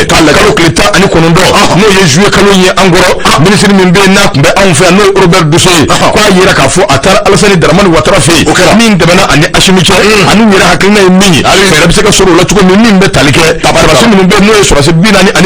lajɛ kalo tile 19 n'o ye juillet kalo ye an kɔrɔ ministre min bɛ yen n'a tun bɛ anw fɛ yan n'o ye Robert Dusso ye k'a yira k'a fɔ a taara Alassane Dramane Ouattara fɛ yen min tɛmɛna ani Assimi cɛ ani u yɛrɛ hakilina ye min ye fɛɛrɛ bɛ se ka sɔrɔ o la cogo min bɛ tali kɛ sɔrɔdasi minnu bɛ yen n'o ye sɔrɔdasi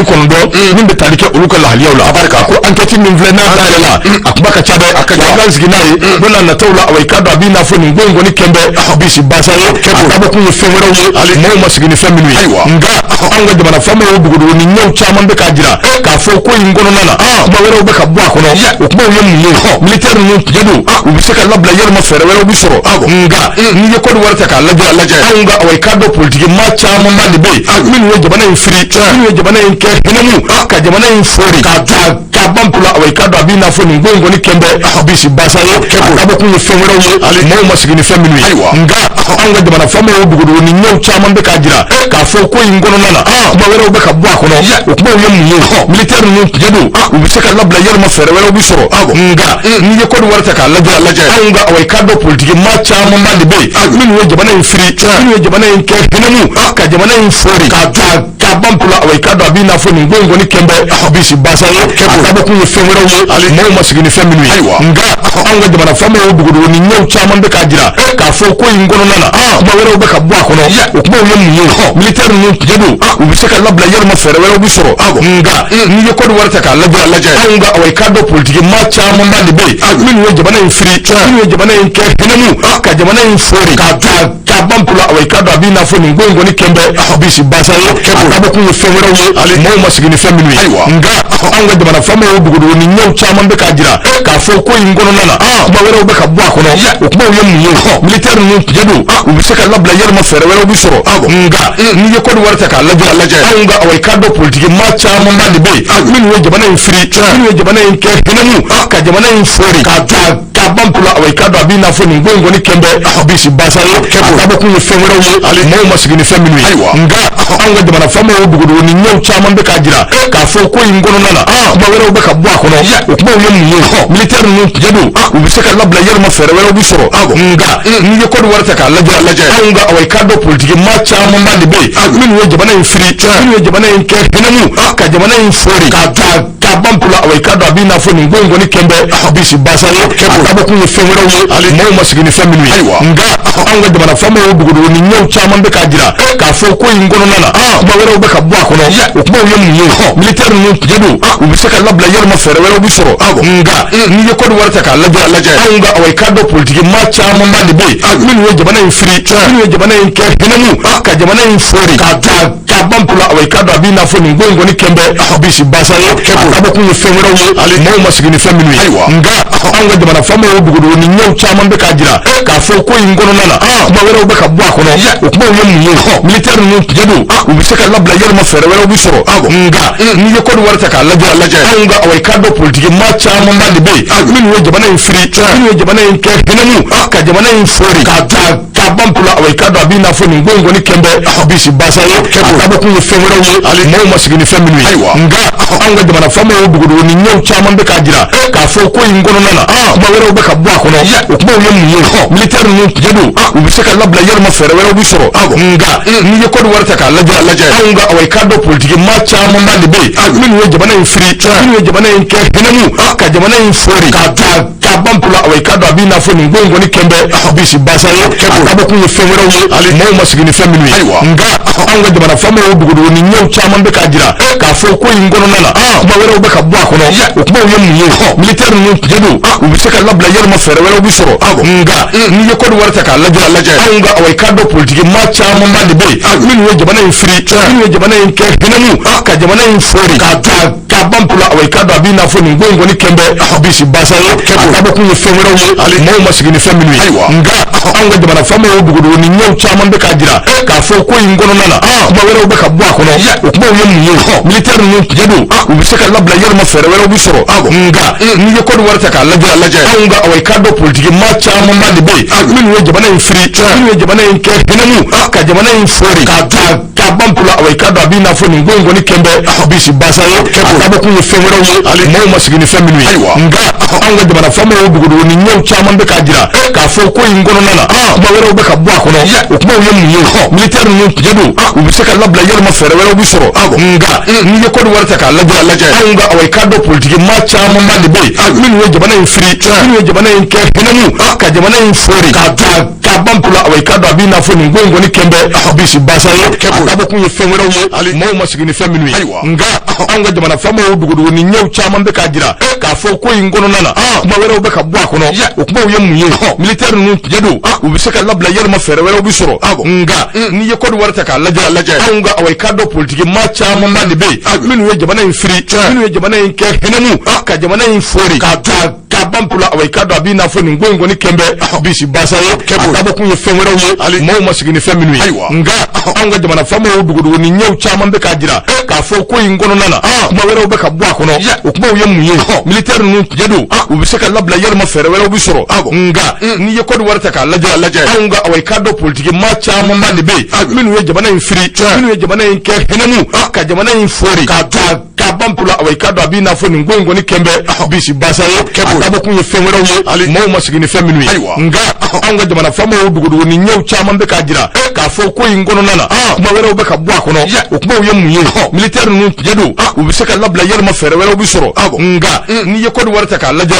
49 min bɛ tali kɛ olu ka lahaliyaw la ko enquête min filɛ n'a dayɛlɛ la a kuma ka ca dɛ a ka kan sigi n'a ye don n'a nataw la i k'a dɔn a b'i n'a fɔ nin ko in kɔni kɛn bɛ bisi basa ye a ka bɔ kun ye fɛn wɛrɛw ye maaw ma sigi ni fɛn minnu ye nka anw ka jamana faamaw ye bugudugu ni ɲɛw caman bɛ k'a jira k'a fɔ ko in kɔnɔna na kuma wɛrɛw bɛ ka bɔ a kɔnɔ o kumaw ye mun ye militaire ninnu tiɲɛ don u bɛ se ka labila yɛlɛma fɛɛrɛ wɛrɛw bi sɔrɔ nka n'i ye Côte d'Ivoire ta k'a lajɛ anw ka i k'a dɔn politique maa caman ba de bɛ yen minnu ye jamana in firi minnu ye jamana in kɛ hinɛmu ka jamana in fori k'a ban pewu i k'a dɔn a b'i n'a fɔ nin ko in kɔni kɛn bɛ bisi basa ye a ka bɔ kun ye fɛn wɛrɛw ye maaw ma sigi ni fɛn minnu ye nka anw ka jamana faamaw ye bugudugu ni ɲɛw caman bɛ k'a jira k'a fɔ ko in kɔnɔna na kuma wɛrɛw bɛ ka bɔ a kɔnɔ o kumaw ye mun ye militaire ninnu tiɲɛ don u bɛ se ka labila yɛlɛma fɛɛrɛ wɛrɛw bi sɔrɔ nka n'i ye Côte d'Ivoire ta k'a lajɛ anw ka i k'a dɔn politique maa caman ba de bɛ yen minnu ye jamana in firi minnu ye jamana in kɛ hinɛmu ka jamana in fori k'a ban pewu i k'a dɔn a b'i n'a fɔ nin ko in kɔni kɛn bɛ bisi basa ye a ka bɔ kun ye fɛn wɛrɛw ye maaw ma sigi ni fɛn minnu ye nka anw ka jamana faamaw ye bugudugu ni ɲɛw caman bɛ k'a jira k'a fɔ ko in kɔnɔna na kuma wɛrɛw bɛ ka bɔ a kɔnɔ o kumaw ye mun ye militaire ninnu tiɲɛ don u bɛ se ka labila yɛlɛma fɛɛrɛ wɛrɛw bi sɔrɔ nka n'i ye Côte d'Ivoire ta k'a lajɛ anw ka i k'a dɔn politique maa caman ba de bɛ yen minnu ye jamana in firi minnu ye jamana in kɛ hinɛmu ka jamana in fori k'a ban pewu i k'a dɔn a b'i n'a fɔ nin ko in kɔni kɛn bɛ bisi basa ye a ka bɔ kun ye fɛn wɛrɛw ye maaw ma sigi ni fɛn minnu ye nka anw ka jamana faamaw ye bugudugu ni ɲɛw caman bɛ k'a jira k'a fɔ ko in kɔnɔna na kuma wɛrɛw bɛ ka bɔ a kɔnɔ o kumaw ye mun ye militaire ninnu tiɲɛ don u bɛ se ka labila yɛlɛma fɛɛrɛ wɛrɛw bi sɔrɔ nka n'i ye Côte d'Ivoire ta k'a lajɛ anw ka i k'a dɔn politique maa caman ba de bɛ yen minnu ye jamana in firi minnu ye jamana in kɛ hinɛmu ka jamana in fori k'a ban pewu i k'a dɔn a b'i n'a fɔ nin ko in kɔni kɛn bɛ bisi basa ye a ka bɔ kun ye fɛn wɛrɛw ye maaw ma sigi ni fɛn minnu ye nka anw ka jamana faamaw ye bugudugu ni ɲɛw caman bɛ k'a jira k'a fɔ ko in kɔnɔna na kuma wɛrɛw bɛ ka bɔ a kɔnɔ o kumaw ye mun ye militaire ninnu tiɲɛ don u bɛ se ka labila yɛlɛma fɛɛrɛ wɛrɛw bi sɔrɔ nka n'i ye Côte d'Ivoire ta k'a lajɛ anw ka i k'a dɔn politique maa caman ba de bɛ yen minnu ye jamana in firi minnu ye jamana in kɛ hinɛmu ka jamana in fori k'a ban pewu i k'a dɔn a b'i n'a fɔ nin ko in kɔni kɛn bɛ bisi basa ye a ka bɔ kun ye fɛn wɛrɛw ye maaw ma sigi ni fɛn minnu ye nka anw ka jamana faamaw ye bugudugu ni ɲɛw caman bɛ k'a jira k'a fɔ ko in kɔnɔna na kuma wɛrɛw bɛ ka bɔ a kɔnɔ o kumaw ye mun ye militaire ninnu tiɲɛ don u bɛ se ka labila yɛlɛma fɛɛrɛ wɛrɛw bi sɔrɔ nka n'i ye Côte d'Ivoire ta k'a lajɛ anw ka i k'a dɔn politique maa caman ba de bɛ yen minnu ye jamana in firi minnu ye jamana in kɛ hinɛmu ka jamana in fori k'a ban pewu i k'a dɔn a b'i n'a fɔ nin ko in kɔni kɛn bɛ bisi basa ye a ka bɔ kun ye fɛn wɛrɛw ye maaw ma sigi ni fɛn minnu ye nka anw ka jamana faamaw ye bugudugu ni ɲɛw caman bɛ k'a jira k'a fɔ ko in kɔnɔna na kuma wɛrɛw bɛ ka bɔ a kɔnɔ o kumaw ye mun ye militaire ninnu tiɲɛ don u bɛ se ka labila yɛlɛma fɛɛrɛ wɛrɛw bi sɔrɔ nka n'i ye Côte d'Ivoire ta k'a lajɛ anw ka i k'a dɔn politique maa caman ba de bɛ yen minnu ye jamana in firi minnu ye jamana in kɛ hinɛmu ka jamana in fori k'a ban pewu i k'a dɔn a b'i n'a fɔ nin ko in kɔni kɛn bɛ bisi basa ye a ka bɔ kun ye fɛn wɛrɛw ye maaw ma sigi ni fɛn minnu ye nka anw ka jamana faamaw ye bugudugu ni ɲɛw caman bɛ k'a jira k'a fɔ ko in kɔnɔna na kuma wɛrɛw bɛ ka bɔ a kɔnɔ o kumaw ye mun ye militaire ninnu tiɲɛ don u bɛ se ka labila yɛlɛma fɛɛrɛ wɛrɛw bi sɔrɔ nka n'i ye Côte d'Ivoire ta k'a lajɛ anw ka i k'a dɔn politique maa caman ba de bɛ yen minnu ye jamana in firi minnu ye jamana in kɛ hinɛmu ka jamana in fori k'a ban pewu i k'a dɔn a b'i n'a fɔ nin ko in kɔni kɛn bɛ bisi basa ye a ka bɔ kun ye fɛn wɛrɛw ye maaw ma sigi ni fɛn minnu ye nka anw ka jamana faamaw ye bugudugu ni ɲɛw caman bɛ k'a jira k'a fɔ ko in kɔnɔna na kuma wɛrɛw bɛ ka bɔ a kɔnɔ o kumaw ye mun ye militaire ninnu tiɲɛ don u bɛ se ka labila yɛlɛma fɛɛrɛ wɛrɛw bi sɔrɔ nka n'i ye Côte d'Ivoire ta k'a lajɛ anw ka i k'a dɔn politique maa caman ba de bɛ yen minnu ye jamana in firi minnu ye jamana in kɛ hinɛmu ka jamana in fori k'a ban pewu i k'a dɔn a b'i n'a fɔ nin ko in kɔni kɛn bɛ bisi basa ye a ka bɔ kun ye fɛn wɛrɛw ye maaw ma sigi ni fɛn minnu ye nka anw ka jamana faamaw ye bugudugu ni ɲɛw caman bɛ k'a jira k'a fɔ ko in kɔnɔna na kuma wɛrɛw bɛ ka bɔ a kɔnɔ o kumaw ye mun ye militaire ninnu tiɲɛ don u bɛ se ka labila yɛlɛma fɛɛrɛ wɛrɛw bi sɔrɔ nka n'i ye Côte d'Ivoire ta k'a lajɛ anw ka i k'a dɔn politique maa caman ba de bɛ yen minnu ye jamana in firi minnu ye jamana in kɛ hinɛmu ka jamana in fori k'a ban pewu i k'a dɔn a b'i n'a fɔ nin ko in kɔni kɛn bɛ bisi basa ye a ka taba kun ye fɛn wɛrɛw ye maaw ma sigi ni fɛn minnu ye nga an ka jamana faamaw dugudugu ni ɲɛw caman bɛ k'a jira k'a fɔ ko in kɔnɔna na kuma wɛrɛw bɛ ka bɔ a kɔnɔ o kumaw ye mun ye militaire ninnu tiɲɛ don u bɛ se ka labila yalima fɛɛrɛ wɛrɛw bi sɔrɔ nga n'i ye Côte d'Ivoire ta k'a lajɛ anw ka away ka dɔ politique maa caman ba de bɛ yen minnu ye jamana in firi minnu ye jamana in kɛ hinɛmu ka jamana in fori k'a ban pewu away ka dɔ a b'i n'a fɔ nin ko in kɔni kɛn bɛ bisi basa ye a dabɔ kun ye fɛn wɛrɛw ye maaw ma sigi ni fɛn minnu ye nga anw ka jamana faamaw dugudugu ni ɲɛw caman bɛ k'a jira k'a fɔ ko in kɔnɔna na kuma wɛrɛw bɛ ka bɔ a kɔnɔ o kumaw ye mun ye militaire ninnu tiɲɛ don u bɛ se ka labila yalima fɛɛrɛ wɛrɛw bi sɔrɔ nga n'i ye Côte d'Ivoire ta k'a lajɛ anw ka away ka dɔ politique maa caman ba de bɛ yen minnu ye jamana in firi minnu ye jamana in kɛ hinɛmu ka jamana in fori k'a ban pewu away ka dɔ a b'i n'a fɔ nin ko in kɔni kɛn bɛ bisi basa ye a dabɔ kun ye fɛn wɛrɛw ye maaw ma sigi ni fɛn minnu ye nga anw ka jamana faamaw dugudugu ni ɲɛw caman bɛ k'a jira k'a fɔ ko in kɔnɔna na kuma wɛrɛw bɛ ka bɔ a kɔnɔ o kumaw ye mun ye militaire ninnu tiɲɛ don u bɛ se ka labila yalima fɛɛrɛ wɛrɛw bi sɔrɔ nga n'i ye Côte d'Ivoire ta k'a lajɛ anw ka away ka dɔ politique maa caman ba de bɛ yen minnu ye jamana in firi minnu ye jamana in kɛ hinɛmu ka jamana in fori k'a ban pewu away ka dɔ a b'i n'a fɔ nin ko in kɔni kɛn bɛ bisi basa ye a dabɔ kun ye fɛn wɛrɛw ye maaw ma sigi ni fɛn minnu ye nga anw ka jamana faamaw dugudugu ni ɲɛw caman bɛ k'a jira k'a fɔ ko in kɔnɔna na kuma wɛrɛw bɛ ka bɔ a kɔnɔ o kumaw ye mun ye militaire ninnu tiɲɛ don u bɛ se ka labila yalima fɛɛrɛ wɛrɛw bi sɔrɔ nga n'i ye Côte d'Ivoire ta k'a lajɛ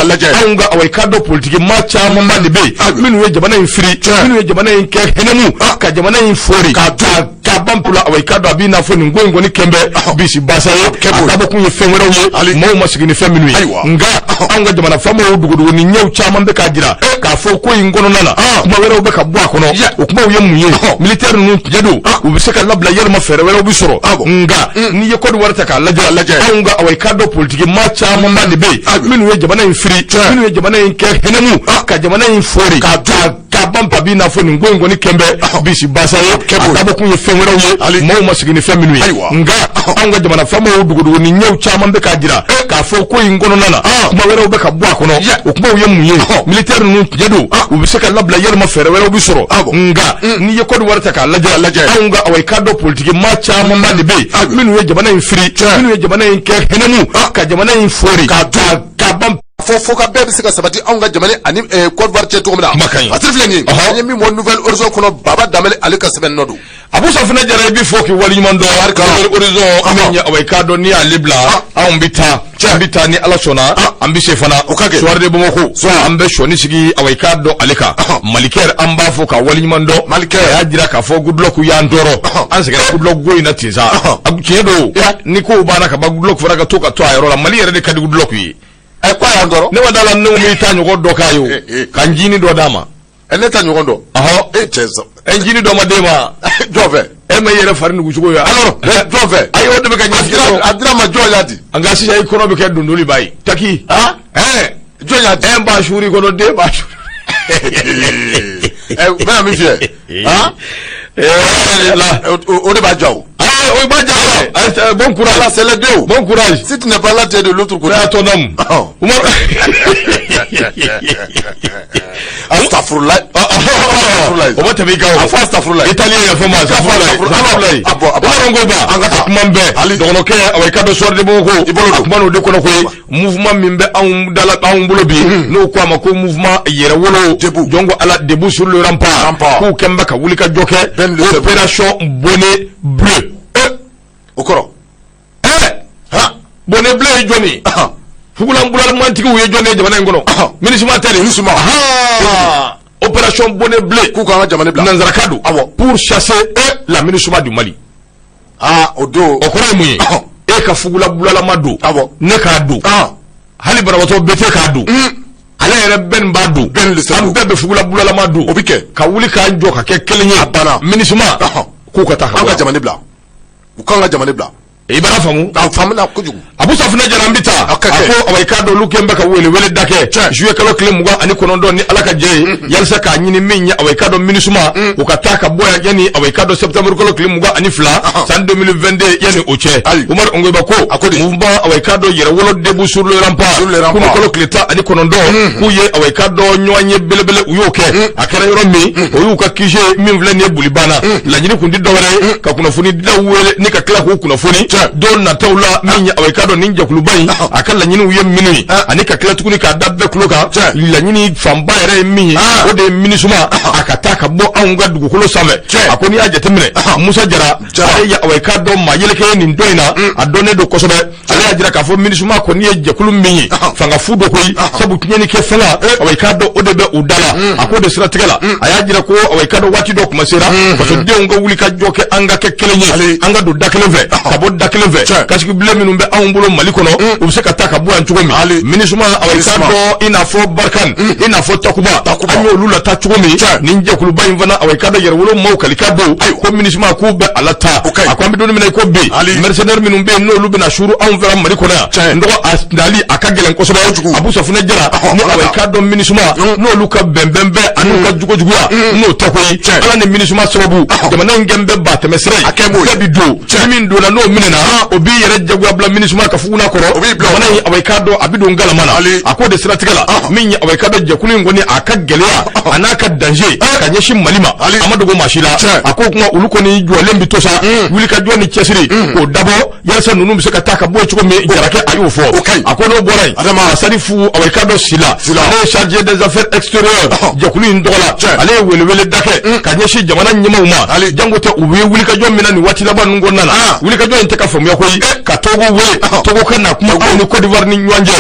anw ka away ka dɔ politique maa caman ba de bɛ yen minnu ye jamana in firi minnu ye jamana in kɛ hinɛmu ka jamana in fori k'a ban pewu away ka dɔ a b'i n'a fɔ nin ko in kɔni kɛn bɛ bisi basa ye a dabɔ kun ye fɛn wɛrɛw ye maaw ma sigi ni fɛn minnu ye nga anw ka jamana faamaw dugudugu ni ɲɛw caman bɛ k'a jira k'a fɔ ko in kɔnɔna na kuma wɛrɛw bɛ ka bɔ a kɔnɔ o kumaw ye mun ye militaire ninnu tiɲɛ don u bɛ se ka labila yalima fɛɛrɛ wɛrɛw bi sɔrɔ nga n'i ye Côte d'Ivoire ta k'a lajɛ anw ka away ka dɔ politique maa caman ba de bɛ yen minnu ye jamana in firi minnu ye jamana in kɛ hinɛmu ka jamana in fori k'a ban pewu a b'i n'a fɔ nin ko in kɔni kɛn bɛ bisi basa ye a dabɔ kun ye fɛn wɛrɛw ye maaw ma sigi ni fɛn minnu ye nga anw ka jamana faamaw dugudugu ni ɲɛw caman bɛ k'a jira k'a fɔ ko in kɔnɔna na kuma wɛrɛw bɛ ka bɔ a kɔnɔ o kumaw ye mun ye militaire ninnu tiɲɛ don u bɛ se ka labila yalima fɛɛrɛ wɛrɛw bi sɔrɔ nga n'i ye Côte d'Ivoire ta k'a lajɛ anw ka away ka dɔ politique maa caman ba de bɛ yen minnu ye jamana in firi minnu ye jamana in kɛ hinɛmu ka jamana in fori k'a ban fo ka bɛɛ bɛ se ka sabati anw ka jamana ani Côte d'Ivoire cɛ cogo min na a tɛ filɛ nin ye an ye min bɔ Nouvelle Horizon kɔnɔ Baba Danbɛlɛ ale ka sɛbɛn nɔ don Abu Safina Jara i b'i fɔ k'i waleɲuman dɔn Nouvelle Horizon an bɛ ɲɛ away ka dɔ n'i y'ale bila anw bɛ taa ni Ala sɔnna an bɛ se fana soir de Bamako an bɛ sɔni sigi away ka dɔ ale kan Malikɛr an b'a fɔ ka waleɲuman dɔn Malikɛr a y'a jira k'a fɔ Goodluck y'an tɔɔrɔ an sɛgɛnna Goodluck go in na ten sa tiɲɛ don ni kow banna ka ban Goodluck fɔra ka to a yɔrɔ la Mali yɛrɛ de ka di Goodluck ye ko a y'an tɔɔrɔ ne ma d'a la ne ko n'i ta ɲɔgɔn dɔ k'a ye o ka njini dɔ d'a ma ne ta ɲɔgɔn dɔ cɛ sa njini dɔ ma d'e ma jɔn fɛ e ma i yɛrɛ fari nugu cogo ye alors jɔn fɛ ayi o de bɛ ka ɲɛsigi a dira ma jɔn y'a di nka sisan i kɔnɔ bɛ kɛ dondoli ba ye taki jɔn y'a di b'a suuri kɔnɔ den b'a suuri n bɛna min fiyɛ o de b'a ja o o b'a ja bon courage là c'est les deux bon courage si tu n'es pas là tu es de l'autre côté c'est ton homme Oumar Astaghfirullah o ma tɛmɛ i kan o Astaghfirullah italien ya fɔ ma Astaghfirullah Oumar Ngɔba an ka taa kuma bɛɛ dɔgɔnɔkɛ away ka dɔ soir de Bamako a kuma n'o de kɔnɔ koyi mouvement min bɛ anw bolo bi n'o ko a ma ko mouvement yɛrɛwolo jɔn ko ala debout sur le rempart k'u kɛn bɛ ka wuli ka jɔ kɛ opération bonnet bleu o kɔrɔ bonnet bleu ye jɔnni fugulan bulalamantigiw ye jɔnni ye jamana in kɔnɔ MINUSMA tɛ de opération bonnet bleu k'u k'an ka jamana bila nanzaraka don pour chasser la MINUSMA du Mali o don o kɔrɔ ye mun ye e ka fugula bulalama don ne k'a don hali banabaatɔ bɛɛ tɛ k'a don ale yɛrɛ bɛɛ nin b'a don an bɛɛ bɛ fugula bulalama don o bɛ kɛ ka wuli k'an jɔ ka kɛ kelen ye MINUSMA k'u ka taa an ka jamana bila u k'an ka jamana bila i b'a faamu faamuna kojugu Abu Safina Jara an bɛ taa a ko away ka dɔ olu kɛn bɛ ka wele da kɛ juillet kalo tile 29 ni Ala ka jɛ ye yalisa k'a ɲini min ye away ka dɔ MINUSMA u ka taa ka bɔ yan yanni away ka dɔ septembre kalo tile 22 san 2022 yanni o cɛ Oumar Ngɔba ko mouvement away ka dɔ yɛrɛwolo debout sur le rempart kunu kalo tile 19 k'u ye away ka dɔ ɲɔgɔn ye belebele u y'o kɛ a kɛra yɔrɔ min o y'u ka QG min filɛ nin ye boli banna laɲini kun ti dɔwɛrɛ ye ka kunnafoni dilaw wele ni ka tila k'u kunnafoni don na tawla min ya awai kado ninja kulubai akalla nyini uye mini ani ka kila tukuni ka dabbe kuloka la nyini famba yare mi o de mini suma akata ka bo an ga dugu kulo same akoni aje temne musa jara ya awai kado ma yele ke ni ndoina adone do kosobe ala jira ka fo mini suma ko ni je kulum mi fanga fudo koy sabu nyeni ke fala awai kado o de be udala akode sira tigala aya jira ko awai kado wati do kuma sira ko to de nga wuli ka joke anga ke kelenye anga do dakeleve ka bo dakeleve kaski bile minumbe awumbolo malikono ubse ka taka bu anchugo mi minisuma awai kado ina fo barkan ina fo takuba anyo lula ta chugo mi ninje kuluba invana awai kado yerwolo mo kalikado ko minisuma ku be alata akwambe do mi ko be mercenaire minumbe no lube na shuru awumvera malikona ndo asdali akagelen ko soba abu safuna jara ni awai kado minisuma no luka bembembe anuka jugo jugoya no takoyi ala ni minisuma sababu jamana ngembe bate mesre akemi do min do na no minena obi yere jagwa bla minisuma ka funa koro jamana awai kado abido ngala mana akode strategala min ya awai kado jakuli ngoni akagelea anaka danger kanyeshi malima amadu go mashila ako kuma uluko ni jwalembi tosa wuli ka jwani chesiri ko dabo yasa nunu miseka taka boy chuko me jarake ayufo ako no boray adama sarifu awai kado sila ale chargé des affaires extérieures jakuli ndola ale welwele dake kanyeshi jamana nyima uma jangote uwe wuli ka jwa mina ni wati laba nungo nana wuli ka jwa inteka famu yako ka togo we togo kana kuma ni Côte d'Ivoire ni nyanje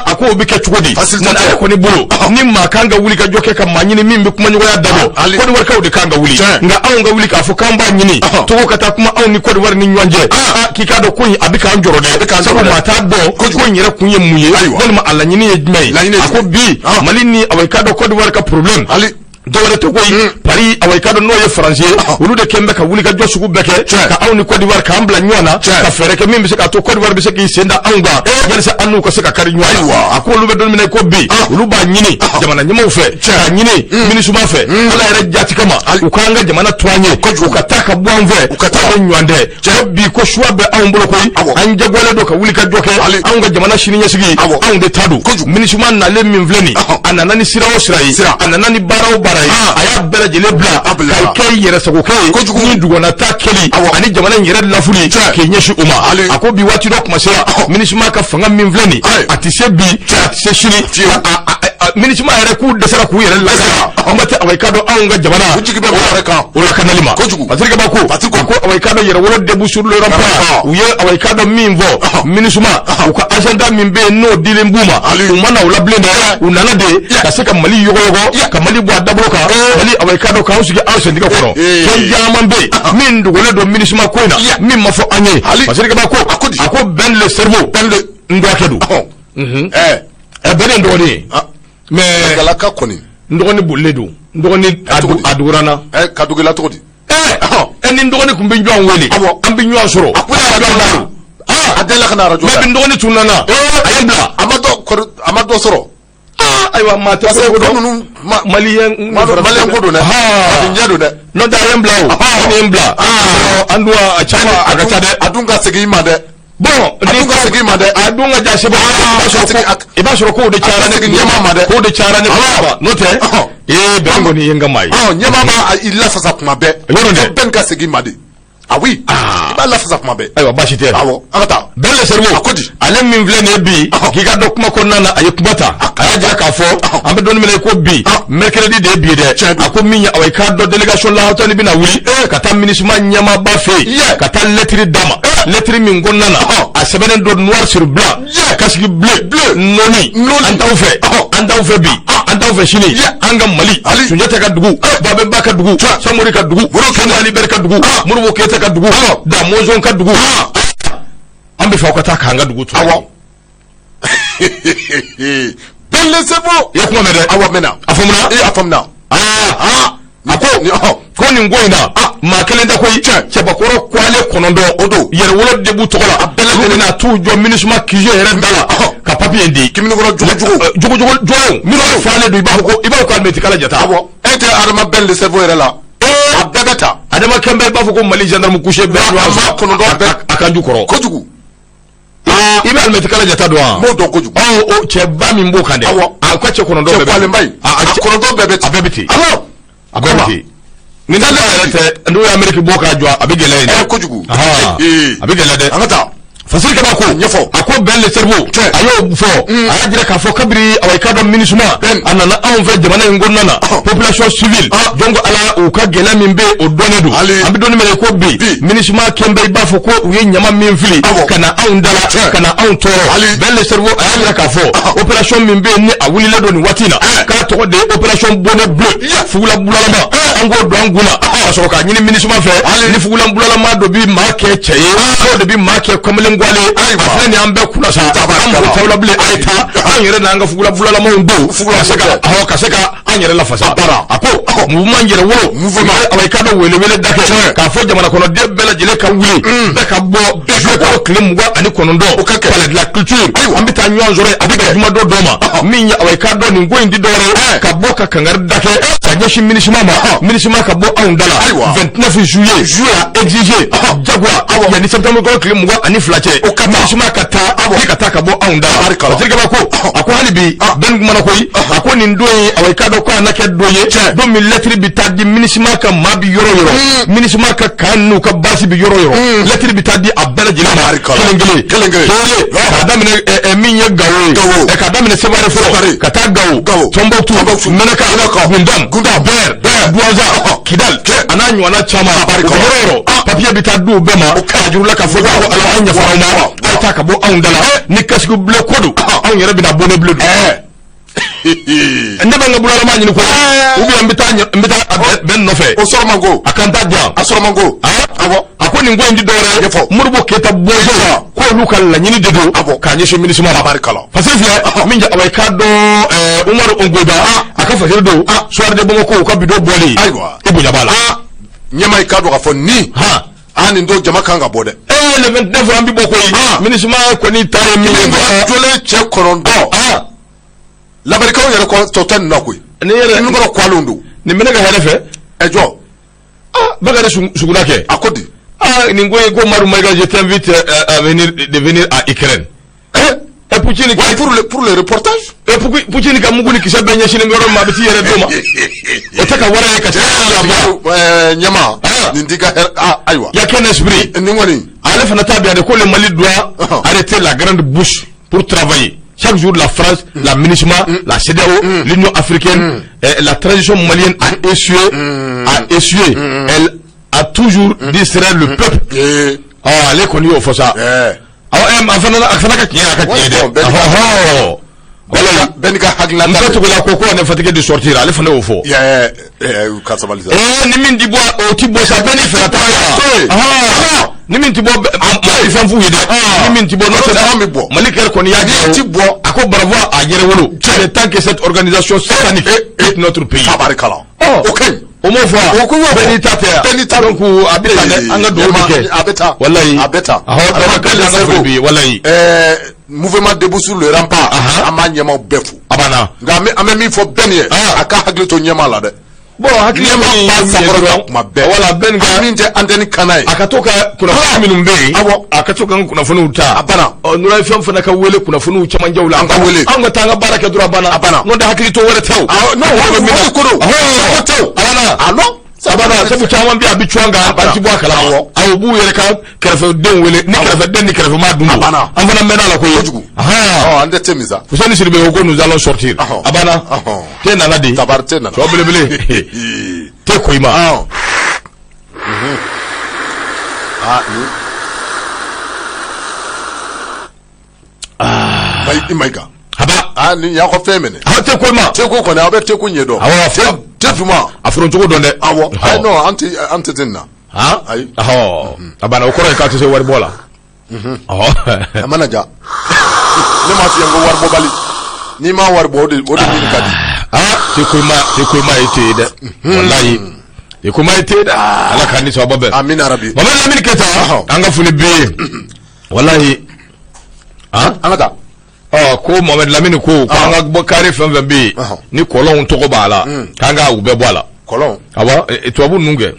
ako obike chukodi nana ko ni bulu ni makanga wuli ka joke ka manyini mimbe kuma nyugo ya dabo Côte d'Ivoire ka udikanga wuli nga au nga wuli ka fukamba nyini togo kata kuma au ni Côte d'Ivoire ni nyanje kikado kunyi abika anjoro de sabu mata do kunyi ra kunyi muye ma alla nyini yejmai ako bi malini awai kado Côte d'Ivoire ka problem dole to koy pari awai kado no ye français ulu de kembe ka wuli ka josugu beke ka awni Côte d'Ivoire ka ambla nyona ka fere ke mimbe ka to Côte d'Ivoire be se ki senda anga yarsa anu ko se ka kari nyona ako lu be don mine ko bi ulu ba nyini jamana nyima ufe ka nyini mini suma fe ala yare jati kama ukanga jamana twanye ko ka taka bwanve ukata nywande bi ko shwa be awmbolo koy anja gole do ka wuli ka joke anga jamana shini nyasigi awde tadu mini suma na le minvleni ananani sirawo sirai ananani barawo aya bela jele bla kai yere sago kai ni dugona ta keli ani jamana yere lafuli ke nyeshi uma ako bi wati dok masira minisma ka fanga minvleni atise bi atise shiri minisma yere ku desara ku yere la amata awai kado anga jamana ujigi be baraka ula kanalima patrika bako ko awai kado yere wolo debu sur le rampa uye awai kado minvo minisma ko agenda minbe no dilembuma umana ula blende unana de kaseka mali yogo ka mali bo dabroka mali awai kado ka usige awse ndiga kono ken jamambe min dugole do minisma koina min mafo anye patrika bako ako ben le cerveau ben le ndokedu benen ndoni mais galaka koni ndogoni bulledu ndogoni adurana kadugela todi eni ndogoni kumbe njwan weli ambi njwan soro adela kana rajo mais ndogoni tunana ayembla amado soro aywa mate ko nunu malien ko do na njado de no da ayembla o ayembla andua achama agachade adunga segi made bon adunga segi made adunga jashe ba iba soro ko de chara ne nyama made ko de chara ne ba note bengo ni yenga mai nyama ba illa sasa kuma be ben ka segi made oui iba la sasa kuma be aywa bashite awo akata ben le cerveau akodi alem min vle ne bi ki ga dokuma ko nana ayekubata ayaja ka fo ambe don mi ko bi mercredi de bi de ako minya awai ka do delegation la hotani bina wuli kata ministre nyama ba fe kata lettre dama lettre min gonnana a sebenen do noir sur blanc kasiki bleu noni anda ufe bi anda ufe shini anga mali sunjata ka dugu babe baka dugu samuri ka dugu kanali ber ka dugu murwo kete ka dugu da mozon ka dugu ambe fa kata ka anga dugu to awo belle sebo yakuma mede awo mena afamna ako ko ni ngoina ma kelenda ko che bakoro kwale konondo odo yere wolo debu tokola abele na tu jo minisma kijo yere dala ka papier ndi kimino ko jugo mino faale do iba ko almeti kala jata abo ete arma belle sebo yere la abegata adama kembe ba ko mali gendarme coucher be konondo akanju koro ko jugu ibe almeti kala jata do mo do ko jugu o che ba mi mbo kande ko che konondo be kwale mbay konondo bebeti abebeti ni da la ndo America boka jwa abigele ni ko jugu abigele de angata fasir kaba ko nyefo ako belle cerveau ayo fo ajira ka fo kabri away ka do ministre anana on fait demande ngonnana population civile jongo ala o ka gela min be o donedu ambi doni me ko bi ministre kembe ba fo ko wi nyama min fili kana on dala kana on toro belle cerveau ajira ka fo opération min be ni awuli la doni watina ka to de opération bonnet bleu fugula bulalama ango do anguna so ka nyini ministre fe ni fugula bulalama do bi marque cheye so de bi marque comme ngwale afani ambe kula sa ambo tawla bile aita anyere na anga fugula bulala mo ndo fugula saka aho kaseka anyere la fasa bara ako mu manjere wo mu fo awai kado wele dake ka fo jamana kono de bela jile ka wuli be ka bo ko klim gwa ani kono ndo pala de la culture ambi ta nyon jore abiga juma do doma minya awai kado ni ngo indi dore ka bo ka kangar dake sa nyeshi minishima ka bo on dala 29 juillet exiger jagwa ya ni septembre ko klim gwa ani flache minishima kata kata ka bo on dala tirga ba ko ako halibi ben gumana koy ako ni ndoyi awai kado ko anake doye do mi lettre bi tadi minishima ka mabi yoro minishima ka kanu ka basi bi yoro lettre bi tadi abala jina kelengele kadamine minya gawo kadamine sebare fo kata gawo tombouctou menaka gundam ber douaza kidal ananyu ana chama yoro papier bi tadu bema ajurula ka fo ala anya faroma ta ka bo andala ni kasku bleu kodu on yere bi na bonnet bleu ndaba nga bulala ma nyini ko ubi ambita ben no fe o sormango akanta dia asormango abo akoni ngo ndi dore murbo keta bozo ko lukal la nyini dedo ka nyi ministre ma barikala fasifia minja awai kado Umar Ongoda aka fa do soir de bongo ko ka bido boli aywa ibu jabala nyama kado ka fonni ani ndo jama kanga bode le 29 ambi boko yi ministre ma ko ni tare mi jole che korondo l'abarikaw yɛrɛ ko totan na koy ni yɛrɛ ni ngoro kwalondo ni menega helefe ejo bagare suguna ke akodi ni ngoy go maru mayga je t'invite à venir à Ukraine et Poutine pour le reportage et Poutine ka muguni kisha benya shine ngoro ma biti yɛrɛ doma o taka wara ka ta nyama ni ndiga aywa ya ken esprit ni ngoni ala fana tabia de ko le Mali doit arrêter la grande bouche pour travailler. Chaque jour, la France, la MINUSMA, la CEDEAO, l'Union africaine, la transition malienne a essuyé. Elle a toujours distrait le peuple. Elle est connue au Fossa. Benika hagla mbato ko la koko on est fatigué de sortir allez fane au fond kasabalisa ni min di bois au tibo sa beni frata ni min tibo ma ifan fu hide ni min tibo no se maliker ko ni ya tibo ako bravo a jere wolo le temps que cette organisation satanique est notre pays tabarikala OK au moins fois benitateur donc abeta anga do dike abeta wallahi abeta wallahi mouvement debout sur le rempart ama nyama befu abana ngame amemi fo benye aka haglito nyama la de bo haglito ma be wala ben ga minte anteni kanai akatoka kuna family mbe akatoka kuna funu uta abana nura fam fana ka wele kuna funu chama njawla anga wele anga tanga baraka dura abana no da haglito wala taw no wala ko taw abana alo sabana sabu chama bi abichwanga banti bo akala awu bu yere ka kerfe den wele ni kerfe den ni kerfe ma dungo amana mena la ko yojugu ande temiza fusani sirbe ko nous allons sortir abana tena nadi tabar tena so bele te ko ima maiga haba ni ya ko femene te ko ima te ko na abe te ko nyedo tefuma afron to donde awo no anti dinna ay abana okoro ka to se wari bola manager ni ma fiyango warbo bali ni ma warbo de ni kadi te ko ma ite de wallahi te ko ma ite da ala kan ni so babe amin arabi baba amin keta anga funi be wallahi anga ko Mohamed Lamine ko anga bokare fam be ni kolon to ko bala kanga ube bola kolon awa to abu nunge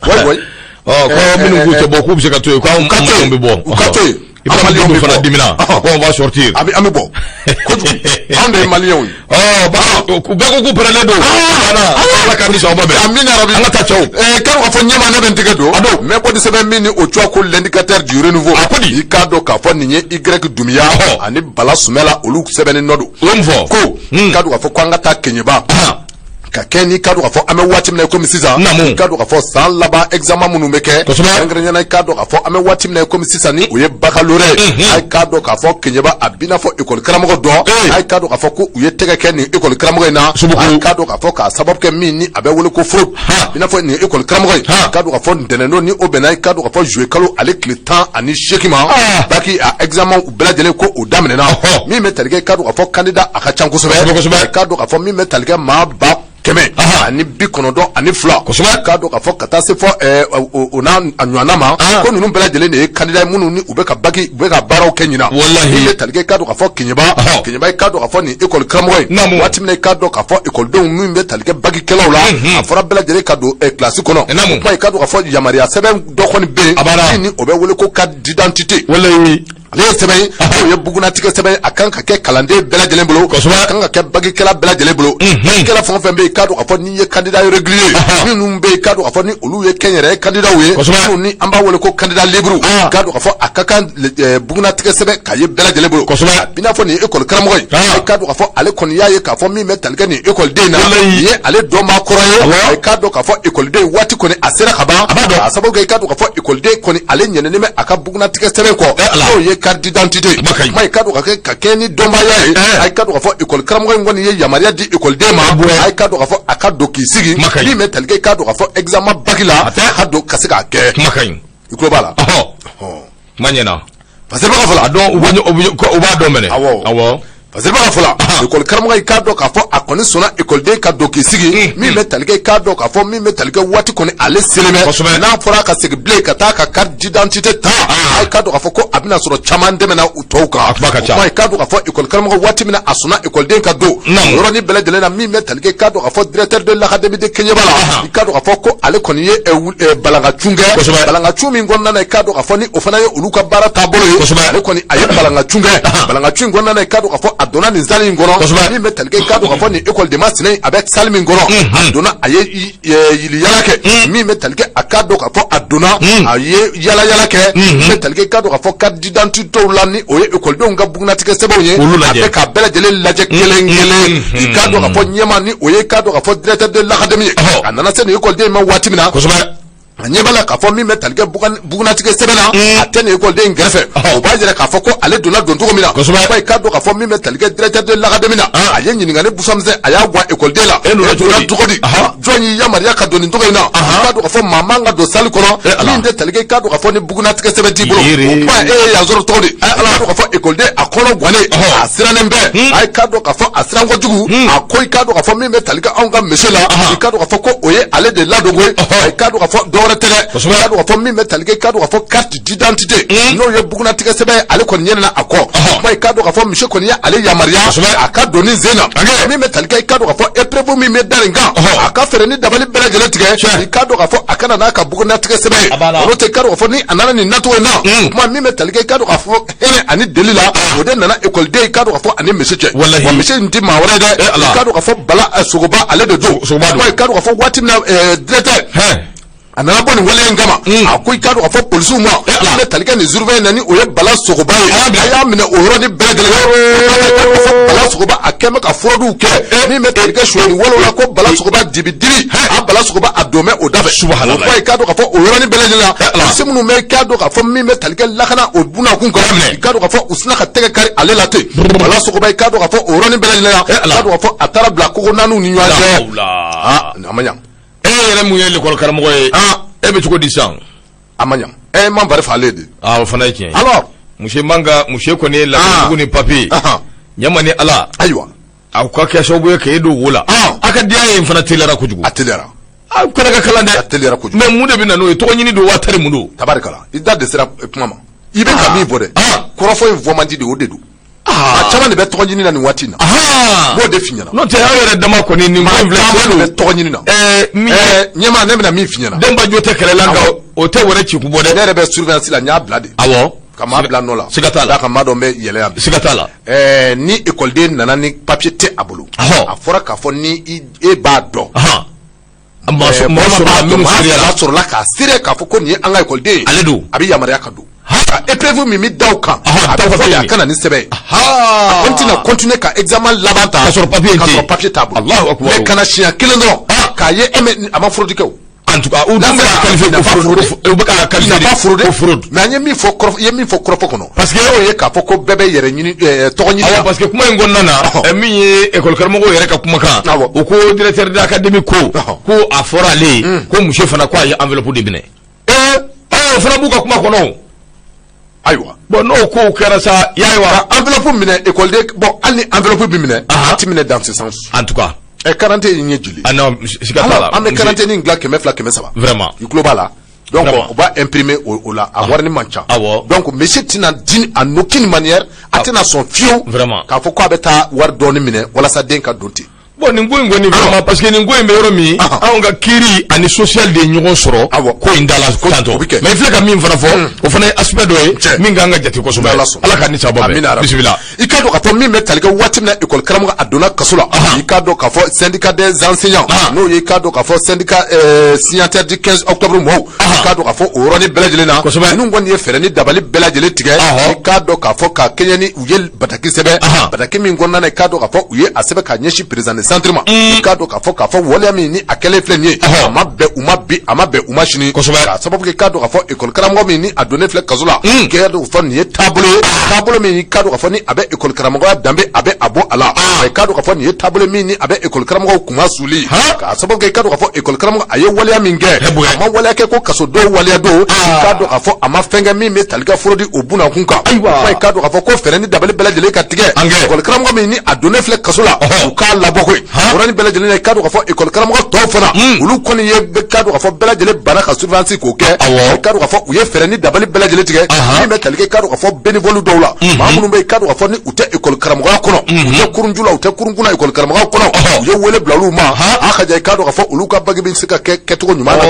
way ko minu ko to boku bi ka to ko am be bo Ibrahim fana dimina on va sortir ami bo on de malien ku beko ku parale do ala ka mi so bobe amina rabbi ala ta chaw kan wa fo nyama na ben tege do mais bo de sebe mini o twa ko l'indicateur du renouveau i ka do ka fo ninye y dumia ani bala sumela olu sebe ni nodo ko ka do ka fo kwanga ta kenyeba ka keni ka do ka fo ame wati mna ko misisa ka do ka fo san laba examen munu meke ngrenyana na ka do ka fo ame wati mna ko misisa ni oye baccalauréat ay ka do ka fo kenyeba abina fo école kramago do ay ka do ka fo ko uye tege keni école kramago na ay ka do ka fo ka sabab ke mini abe wole ko fraude bina fo ni école kramago ka do ka fo deneno ni obena ka do ka fo jouer kalo ale clétan ani shekima baki a examen u beladele ko o damene na mi metalike ka do ka fo candidat aka chanko sobe ka do ka fo mi metalike ma ba keme ani bi konodo ani fla ka do ka fo kata se fo ona anywana ma ko nunu bela jele ne candidat munu ni ube ka baki ube ka baraw kenyina wallahi ile talge ka do ka fo kenyeba ka do ka fo ni école kramwe wati mne ka do ka fo école don mu be talge baki kelawla afora bela jele ka do classe kono pa ka do ka fo yamaria seben do ko ni be ni ube wole ko carte d'identité wallahi ale sɛbɛn o ye buguna tigɛ sɛbɛn a kan ka kɛ kalanden bɛɛ lajɛlen bolo a kan ka kɛ bagikɛla bɛɛ lajɛlen bolo bagikɛla fɛn o fɛn bɛ yen k'a dɔn k'a fɔ n'i ye candidat régulier minnu bɛ yen k'a dɔn k'a fɔ ni olu ye kɛnyɛrɛye candidat ye minnu ni an b'a wele ko candidat libre k'a dɔn k'a fɔ a ka kan buguna tigɛ sɛbɛn k'a ye bɛɛ lajɛlen bolo a b'i n'a fɔ nin ye école karamɔgɔ ye k'a dɔn k'a fɔ ale kɔni y'a ye k'a fɔ min bɛ tali kɛ nin école den na nin ye ale dɔnbaa kɔrɔ ye k'a dɔn k'a fɔ école den waati kɔni a sera ka ban a sababu kɛ k'a dɔn k'a fɔ école den kɔni ale ɲɛnɛnen bɛ a ka buguna tigɛ sɛbɛn kɔ n'o ye carte d'identité mai ka do ka kɛ ni dɔnbaya ye ay ka do ka fɔ école karamɔgɔ in kɔni ye yamaruya di école den ma ay ka do ka fɔ a ka do k'i sigi min bɛ tali kɛ ka do ka fɔ examen bac la a ka do ka se k'a kɛ i tulo b'a la ma ɲɛna parce que b'a fɔ la a dɔn u b'a dɔn mɛnɛ awɔ parce que b'a fɔ la école karamɔgɔ in k'a dɔn k'a fɔ a kɔni sɔnna école den ka do k'i sigi min bɛ tali kɛ k'a dɔn k'a fɔ min bɛ tali kɛ waati kɔni ale selen bɛ n'a fɔra ka segin bilen ka taa ka carte d'identité ta ay k'a dɔn k'a fɔ ko a bɛna sɔrɔ caman dɛmɛna u tɔw kan o kuma k'a dɔn k'a fɔ école karamɔgɔ waati min na a sɔnna école den ka do yɔrɔnin bɛɛ lajɛlen na min bɛ tali kɛ k'a dɔn k'a fɔ directeur de l'académie de Keɲeba la i k'a dɔn k'a fɔ ko ale kɔni ye balangacun kɛ balangacun min kɔnɔna na i k'a dɔn k'a fɔ ni o fana ye olu ka baara taabolo ye ale kɔni a ye balangacun kɛ balangacun in kɔnɔna na i k'a dɔn k'a fɔ a donna nin zali in kɔnɔ min bɛ tali kɛ k'a dɔn k'a fɔ nin école de ma sinɛ a bɛ salle min kɔnɔ a donna a ye yala kɛ min bɛ tali kɛ a k'a dɔn k'a fɔ a donna a ye yala kɛ min bɛ tali kɛ k'a dɔn k'a fɔ carte d'identité la ni o ye écoledenw ka bugunatigɛ sɛbɛnw ye a bɛ k'a bɛɛ lajɛlen lajɛ kelen kelen i k'a dɔn k'a fɔ ɲɛma ni o ye k'a dɔn k'a fɔ directeur de l'académie ye a nana se nin écoleden in ma waati min na a ɲɛ b'a la k'a fɔ min bɛ tali kɛ bugunatigɛ sɛbɛn na a tɛ nin écoleden in kɛrɛfɛ o b'a jira k'a fɔ ko ale donna don cogo min na ba i k'a dɔn k'a fɔ min bɛ tali kɛ directeur de l'académie na a ye ɲininkali busamisɛn a y'a bɔ écoleden la e donna cogo di jɔn y'i yamaruya ka don nin cogo in na i k'a dɔn k'a fɔ maa man ka don salle kɔnɔ min tɛ tali kɛ i k'a dɔn k'a fɔ ni bugunatigɛ sɛbɛn t'i bolo o kuma e ye yan sɔrɔ cogo di a k'a dɔn k'a fɔ écoleden a kɔnɔ guwanen a sirannen bɛɛ a k'a dɔn k'a fɔ a siran kojugu a ko i k'a dɔn k'a fɔ min bɛ tali kɛ anw ka mese la i k'a dɔn k'a fɔ ko o ye ale de ladonko ye a k'a dɔn k'a fɔ dɔwɛrɛ tɛ dɛ k'a fɔ min bɛ tali kɛ k'a dɔn k'a fɔ carte d'identité n'o ye bugunatigɛ sɛbɛn ye ale kɔni ɲɛnana a kɔ kuma i k'a dɔn k'a fɔ misi kɔni ye ale yamaruya a ka donni sen na min bɛ tali kɛ i k'a dɔn k'a fɔ épreuve min bɛ da nin kan a ka fɛɛrɛ ni dabali bɛɛ lajɛlen tigɛ i k'a dɔn k'a fɔ a kana n'a ka bugunatigɛ sɛbɛn ye n'o tɛ i k'a dɔn k'a fɔ ni a nana nin nacogo in na kuma min bɛ tali kɛ i k'a dɔn k'a fɔ hɛrɛ ani deli la o de nana écoleden i k'a dɔn k'a fɔ ani misi cɛ wa misi in ti maa wɛrɛ dɛ i k'a dɔn k'a fɔ bala sogoba ale de don kuma i k'a dɔn k'a fɔ waati min na directeur a nana bɔ nin wale in kama a ko i k'a dɔn k'a fɔ polisiw ma ale tali kɛ nin surveillant na ni o ye bala sogoba ye a y'a minɛ o yɔrɔnin bɛɛ lajɛlen bala sogoba a kɛn bɛ ka fraude kɛ min bɛ tali kɛ suɲɛni walew la ko bala sogoba dibi diri a bala sogoba a don bɛ o da fɛ o kuma i k'a dɔn k'a fɔ o yɔrɔnin bɛɛ lajɛlen na polisi minnu bɛ i k'a dɔn k'a fɔ min bɛ tali kɛ lakana o bunakun kan i k'a dɔn k'a fɔ u sina ka tɛgɛ kari ale la ten bala sogoba i k'a dɔn k'a fɔ o yɔrɔnin bɛɛ lajɛlen na i k'a dɔn k'a fɔ a taara bila kogo naaniw ni ɲɔgɔn cɛ a ma ɲa e yɛrɛ mun ye l'école karamɔgɔ ye e bɛ cogo di sisan a ma ɲa man bari falen de o fana ye tiɲɛ alors muso kɔni ye lamɛnbugu ni papier ɲɛma ni ala ayiwa aw ka kɛ sababu ye k'e don wo la a ka diya ye fana teliyara kojugu a teliyara aw kana ka kalan dɛ a teliyara kojugu mais mun de bɛ na n'o ye tɔgɔ ɲini don wa tari mun don tabarikala i da de sera kuma ma i bɛ ka min fɔ dɛ kɔrɔfɔ in fɔ man di de o de don a caman de bɛ tɔgɔ ɲini na nin waati in na b'o de f'i ɲɛna n'o tɛ aw yɛrɛ dama kɔni nin ko in filɛ caman de bɛ tɔgɔ ɲini na ɲɛma ne bɛna min f'i ɲɛna denba jo tɛ kɛlɛ la nka o tɛ wɛrɛ ci kun bɔ dɛ ne yɛrɛ bɛ surveillance la n y'a bila de awɔ ka maa bila nɔ la siga t'a la ka maa dɔn bɛ yɛlɛ yan siga t'a la ni écoleden nana ni papier tɛ a bolo a fɔra k'a fɔ ni e b'a dɔn mɔgɔ sɔrɔla k'a seere k'a fɔ ko nin ye an ka écoleden ale don a bɛ yamaruya ka don ka épreuve min bɛ da o kan a bɛ fɔ a kana ni sɛbɛn a kɔni tɛna continuer ka examen laban ta ka sɔrɔ papier t'a bolo Allahu akbar mais kana siɲɛ kelen dɔrɔn k'a ye a ma fraude kɛ o en tout cas u bɛ ka qualifier ko fraude mais an ye min fɔ kɔrɔfɔ kɔnɔ parce que o ye k'a fɔ ko bɛɛ bɛ yɛrɛ ɲini tɔgɔ ɲini parce que kuma in kɔnɔna na min ye école karamɔgɔw yɛrɛ ka kumakan o ko directeur d'académie ko a fɔra ale ye ko monsieur fana ko a ye enveloppe de minɛ o fana b'u ka kuma kɔnɔ ayiwa bon n'o ko kɛra sa yayiwa enveloppe minɛ écoleden bon hali ni enveloppe bi minɛ a ti minɛ dans ce sens en tout cas quarante in ye joli non siga t'a la an bɛ quarante in dilan 200 300 vraiment i tulo b'a la donc on va imprimer o la a wari ni man ca donc monsieur tɛna di en aucune manière a tɛna sɔn fiyewu vraiment k'a fɔ k'a bɛ taa wari dɔɔni minɛ walasa den ka don ten bon nin ko in kɔni vraiment parce que nin ko in bɛ yɔrɔ min anw ka kiiri ani social de ye ɲɔgɔn sɔrɔ ko in da la tantôt mais i filɛ ka min fana fɔ o fana ye aspect dɔ ye min kan ka jate kosɛbɛ ala ka ni sababa bɛn bisimila i k'a dɔn k'a fɔ min bɛ tali kɛ waati min na école karamɔgɔ a donna kaso la i k'a dɔn k'a fɔ syndicat des enseignants n'o ye i k'a dɔn k'a fɔ syndicat signataire du 15 octobre mɔgɔw i k'a dɔn k'a fɔ o yɔrɔnin bɛɛ lajɛlen na ninnu kɔni ye fɛɛrɛ ni dabali bɛɛ lajɛlen tigɛ i k'a dɔn k'a fɔ ka kɛɲɛ ni u ye bataki sɛbɛn bataki min kɔnɔna na i k'a dɔn k'a fɔ u ye a sɛbɛn k'a ɲɛsin président de centre ma k'a dɔn k'a fɔ waleya min ni a kɛlen filɛ nin ye a ma bɛn u ma bi a ma bɛn u ma sini k'a sababu kɛ k'a dɔn k'a fɔ école karamɔgɔ min ni a donnen filɛ kaso la k'a dɔn k'a fɔ nin ye taabolo ye taabolo min k'a dɔn k'a fɔ ni a bɛ école karamɔgɔya danbe a bɛ a bɔ a la k'a dɔn k'a fɔ nin ye taabolo min ni a bɛ école karamɔgɔw kunma suli k'a sababu kɛ k'a dɔn k'a fɔ école karamɔgɔ a ye waleya min kɛ a ma waleya kɛ ko kaso dɔw waleya don k'a dɔn k'a fɔ a ma fɛn kɛ min bɛ tali ka fraude o bunakun kan k'a dɔn k'a fɔ ko fɛɛrɛ ni dabali bɛɛ lajɛlen ka tigɛ école karamɔgɔ min ni a donnen filɛ kaso la u k'a labɔ koyi o yɔrɔnin bɛɛ lajɛlen k'a dɔn k'a fɔ école karamɔgɔ tɔw fana olu kɔni ye k'a dɔn k'a fɔ bɛɛ lajɛlen banna ka surveillance k'o kɛ k'a dɔn k'a fɔ u ye fɛɛrɛ ni dabali bɛɛ lajɛlen tigɛ min bɛ tali kɛ k'a dɔn k'a fɔ bénévole dɔw la maa minnu bɛ yen k'a dɔn k'a fɔ ni u tɛ école karamɔgɔya kɔnɔ u tɛ kurunju la u tɛ kurunkun na école karamɔgɔya kɔnɔ u ye wele bila olu ma a ka ja i k'a dɔn k'a fɔ olu ka bagi bɛ se ka kɛ kɛcogo ɲuman na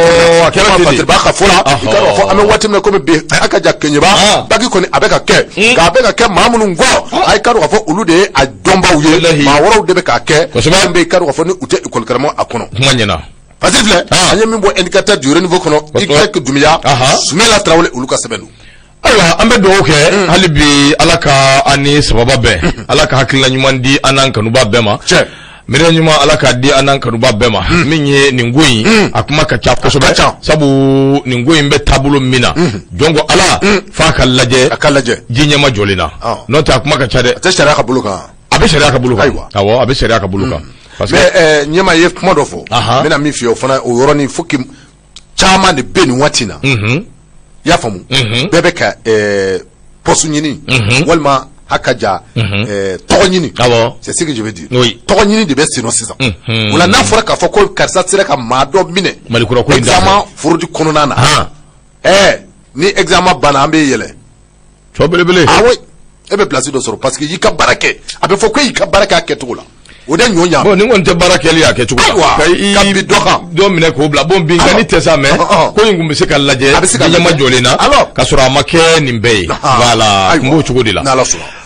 Fatirba ka fɔ la i k'a dɔn k'a fɔ an bɛ waati min na komi bi a ka ja Keɲeba bagi kɔni a bɛ ka kɛ nka a bɛ ka kɛ maa minnu kɔ a k'a dɔn k'a fɔ olu de ye a dɔnbaw ye maa wɛrɛw de bɛ k'a kɛ min bɛ yen k'a dɔn k'a fɔ ni u tɛ école karamɔgɔ a kɔnɔ kuma ɲɛna parce que filɛ an ye min bɔ indicateur du renouveau kɔnɔ Idrissa Doumbouya Soumaila Traoré olu ka sɛbɛn don ayiwa an bɛ dugawu kɛ hali bi ala ka an ni sababa bɛn ala ka hakilina ɲuman di an n'an kanuba bɛɛ ma miiriya ɲuman ala k'a di an n'an kanuba bɛɛ ma min ye nin ko in a kuma ka ca kosɛbɛ sabu nin ko in bɛ taabolo min na jɔn ko ala f'a ka lajɛ ji ɲɛma jɔlen na n'o tɛ a kuma ka ca dɛ a tɛ sariya ka bolo kan a bɛ sariya ka bolo kan awɔ a bɛ sariya ka bolo kan mais ɲɛma ye kuma dɔ fɔ n bɛna min f'i ye o fana o yɔrɔnin faut que caman de bɛ nin waati in na i y'a faamu bɛɛ bɛ ka poste ɲini walima a ka ja tɔgɔ ɲini c'est ce que je veux dire tɔgɔ ɲini de bɛ sen na sisan o la n'a fɔra k'a fɔ ko karisa sera ka maa dɔ minɛ examen fraude kɔnɔna na ni examen banna an bɛ yɛlɛ cɔ belebele e bɛ place dɔ sɔrɔ parce que y'i ka baara kɛ a bɛ fɔ ko y'i ka baara kɛ a kɛcogo la o de ɲɔ ɲa bon ni kɔni tɛ baara kɛli a kɛcogo la ka bi dɔ kan dɔ minɛ k'o bila bon binkani tɛ sa mais ko in kun bɛ se ka lajɛ ɲɛma jɔlen na ka sɔrɔ a ma kɛ nin bɛɛ ye voilà kun b'o cogo de la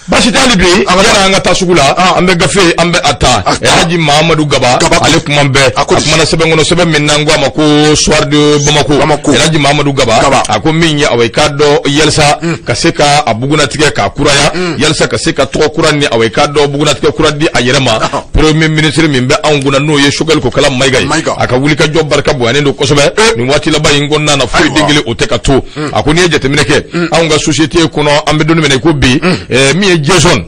basi t'ale bi yala an ka taa sugu la an bɛ gafe an bɛ a ta Haji Mahamadu Gaba ale kuma bɛɛ a kumana sɛbɛn kɔnɔ sɛbɛn min n'an ko a ma ko soir de Bamako Haji Mahamadu Gaba a ko min ye awɔ i k'a dɔn yalisa ka se ka a bugunatigɛ k'a kuraya yalisa ka se ka tɔgɔ kura ni awɔ i k'a dɔn bugunatigɛ kura di a yɛrɛ ma premier ministre min bɛ anw kunna n'o ye Choguel Kokala Mayiga ye a ka wulikajɔ barika bonyalen don kosɛbɛ nin waati laban in kɔnɔna na foyi den kelen o tɛ ka to a ko n'i ye jateminɛ kɛ anw ka société kɔnɔ an bɛ don min na i ko bi min ye Jason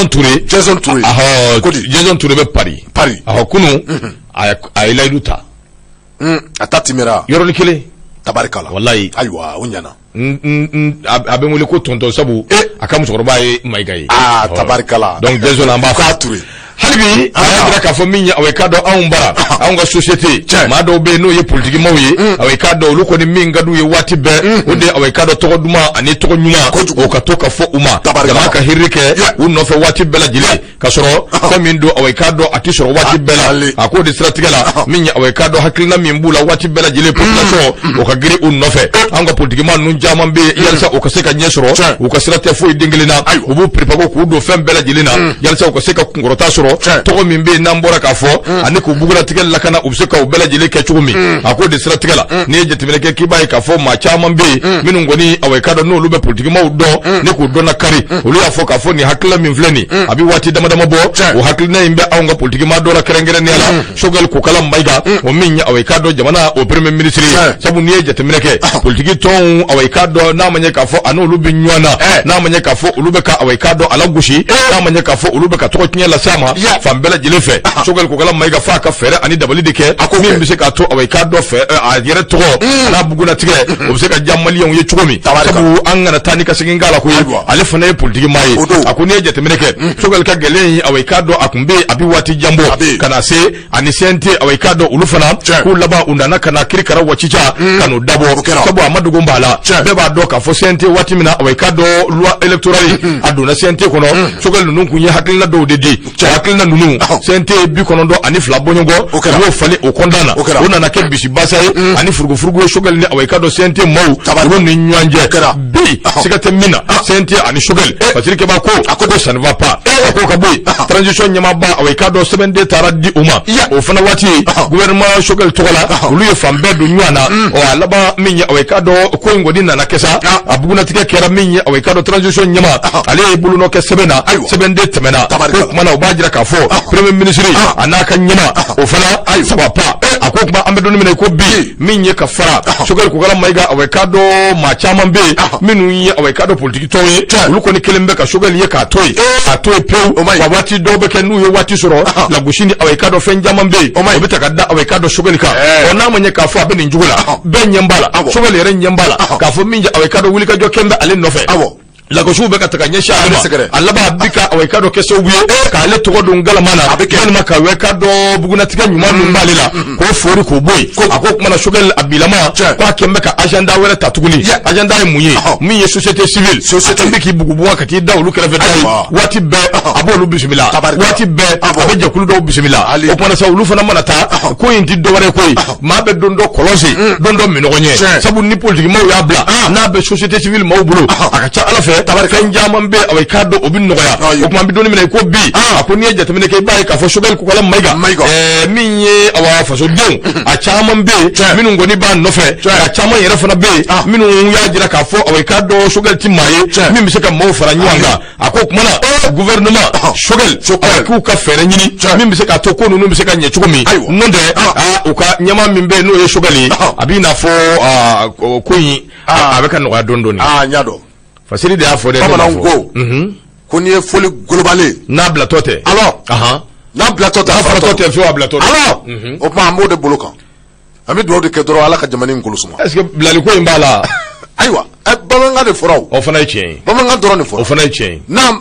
Touré Jason Touré bɛ Paris kunu a ye layidu ta a ta timɛra yɔrɔnin kelen tabarikala walayi ayiwa o ɲɛna a bɛ n wele ko tonton sabu a ka musokɔrɔba ye Mayiga ye tabarikala donc Jason an b'a fɔ Touré halibi ayadra ka fo minya awekado aumbara aunga society mado be no ye politique mawye awekado luko ni minga du ye wati be ode awekado to duma ani to nyuma o ka to ka fo uma dama ka hirike unno fe wati bela jile kasoro ko min do awekado akisoro wati bela akodi strategie la minya awekado hakilna mimbula wati bela jile population o ka giri unno fe anga politique man nun jaman be yalsa o ka seka nyesoro o ka strategie fo dinglina o bu prepare ko do fem bela jile na yalsa o ka seka ngorota soro to mimbe nambora ka fo ani ko bugura tikel lakana ubseka o bela jile ke chumi akodi strategie la ne jetimele ke kibai ka fo ma chaman be minun goni awekado no lube politique ma do ne ko do na kari o lu afo ka fo ni hakla min fleni abi wati dama bo o hakilna imbe awnga politique ma do la kerengere ne ala shogal ko kala maiga o minya awekado jamana o premier ministre sabu ne jetimele ke politique ton awekado na manye ka fo anu lube nywana na manye ka fo lube ka awekado ala gushi na manye ka fo lube ka to tinya la sama fambela jile fe shogal ko kala maiga fa ka fere ani dabali dike mi mbise ka to awekado fe a yere to na buguna tige o bise ka jamali yon ye chugumi sabu angana tani ka sigin gala ko ale fane politique mai akuni jetimele ke shogal ka gele awekado akumbe abi wati jambo kana se ani sente awekado ulufana ku laba undana kana kirikara wachicha kanu dabo sabu amadu gombala beba doka fo sente wati mina awekado loi electorale aduna sente kono shogal nunu kunye hakilna do dedi hakilna nunu sente bi kono do ani flabonyongo wo fali o kondana ona na ke bisi basay ani furgo shogal ni awekado sente mau ro ni nyanje bi sikate mina sente ani shogal fasirike ba ko ça ne va pas ko kaboy transition nyama ba awekado 7 day taradi uma o fana wati gouvernement shogal tokola lu ye fambe do nywana o alaba minya awekado ko ngodi na kesa abuguna tike kera minya awekado transition nyama ale bulu no ke 7 day temena ko mana obajira ka fo premier ministre anaka nyama o fana ça va pas ako kuma ambedo nimene ko bi minya ka fara shogal ko kala maiga awekado ma chaman be minu yi awekado politique toye lu ko ni kelembe ka shogal ye ka toy pe wa wati do be kenu yo wati soro la gushini awekado fen jaman be o bita kadda awekado shogal ka ona manye ka fo abeni njugula be nyambala shogal yere nyambala ka fo minja awekado wuli ka jokembe ale nofe la ko shube ka takanyesha alaba bika awekado keso buye ka ale to do ngala mana man maka awekado buguna tika nyuma numbalila ko fori ko boy ako kuma na shogal abilama kwa kembe ka agenda wala tatuguni agenda muye mi société civile société biki bugubuwa ka ti dawlu kala fedai wati be abolu bismillah wati be abeje kulu do bismillah o kuma na sawlu fana mana ta ko indi do ware ko ma be dondo kolose dondo minogonye sabu ni politique maw ya bla na be société civile maw bulo aka cha ala fe tabarkan jaman be awekado obin noya o kuma bidoni mena ko bi akoni eje tamene ke bai ka fo shogal ko kala maiga minye awa faso don a chaman be minu ngoni ba nofe a chaman yere fana be minu ya jira ka fo awekado shogal timaye min bi se ka mo fara nyanga ako kuma na gouvernement shogal ku ka fere nyini min bi se ka to ko no bi se ka nye chukumi nonde o ka nyama min be no ye shogali abina fo ko yi abeka no dondoni nyado fasiri de afo de ko koni e foli globale na blatote alors na blatote afatote fi wa blatote alors o ma mo de bolokan ami do de kedro ala ka jamani ngulusuma est-ce que blali ko imbala aywa bamanga de foro o fana chien bamanga doro ne foro o fana chien nam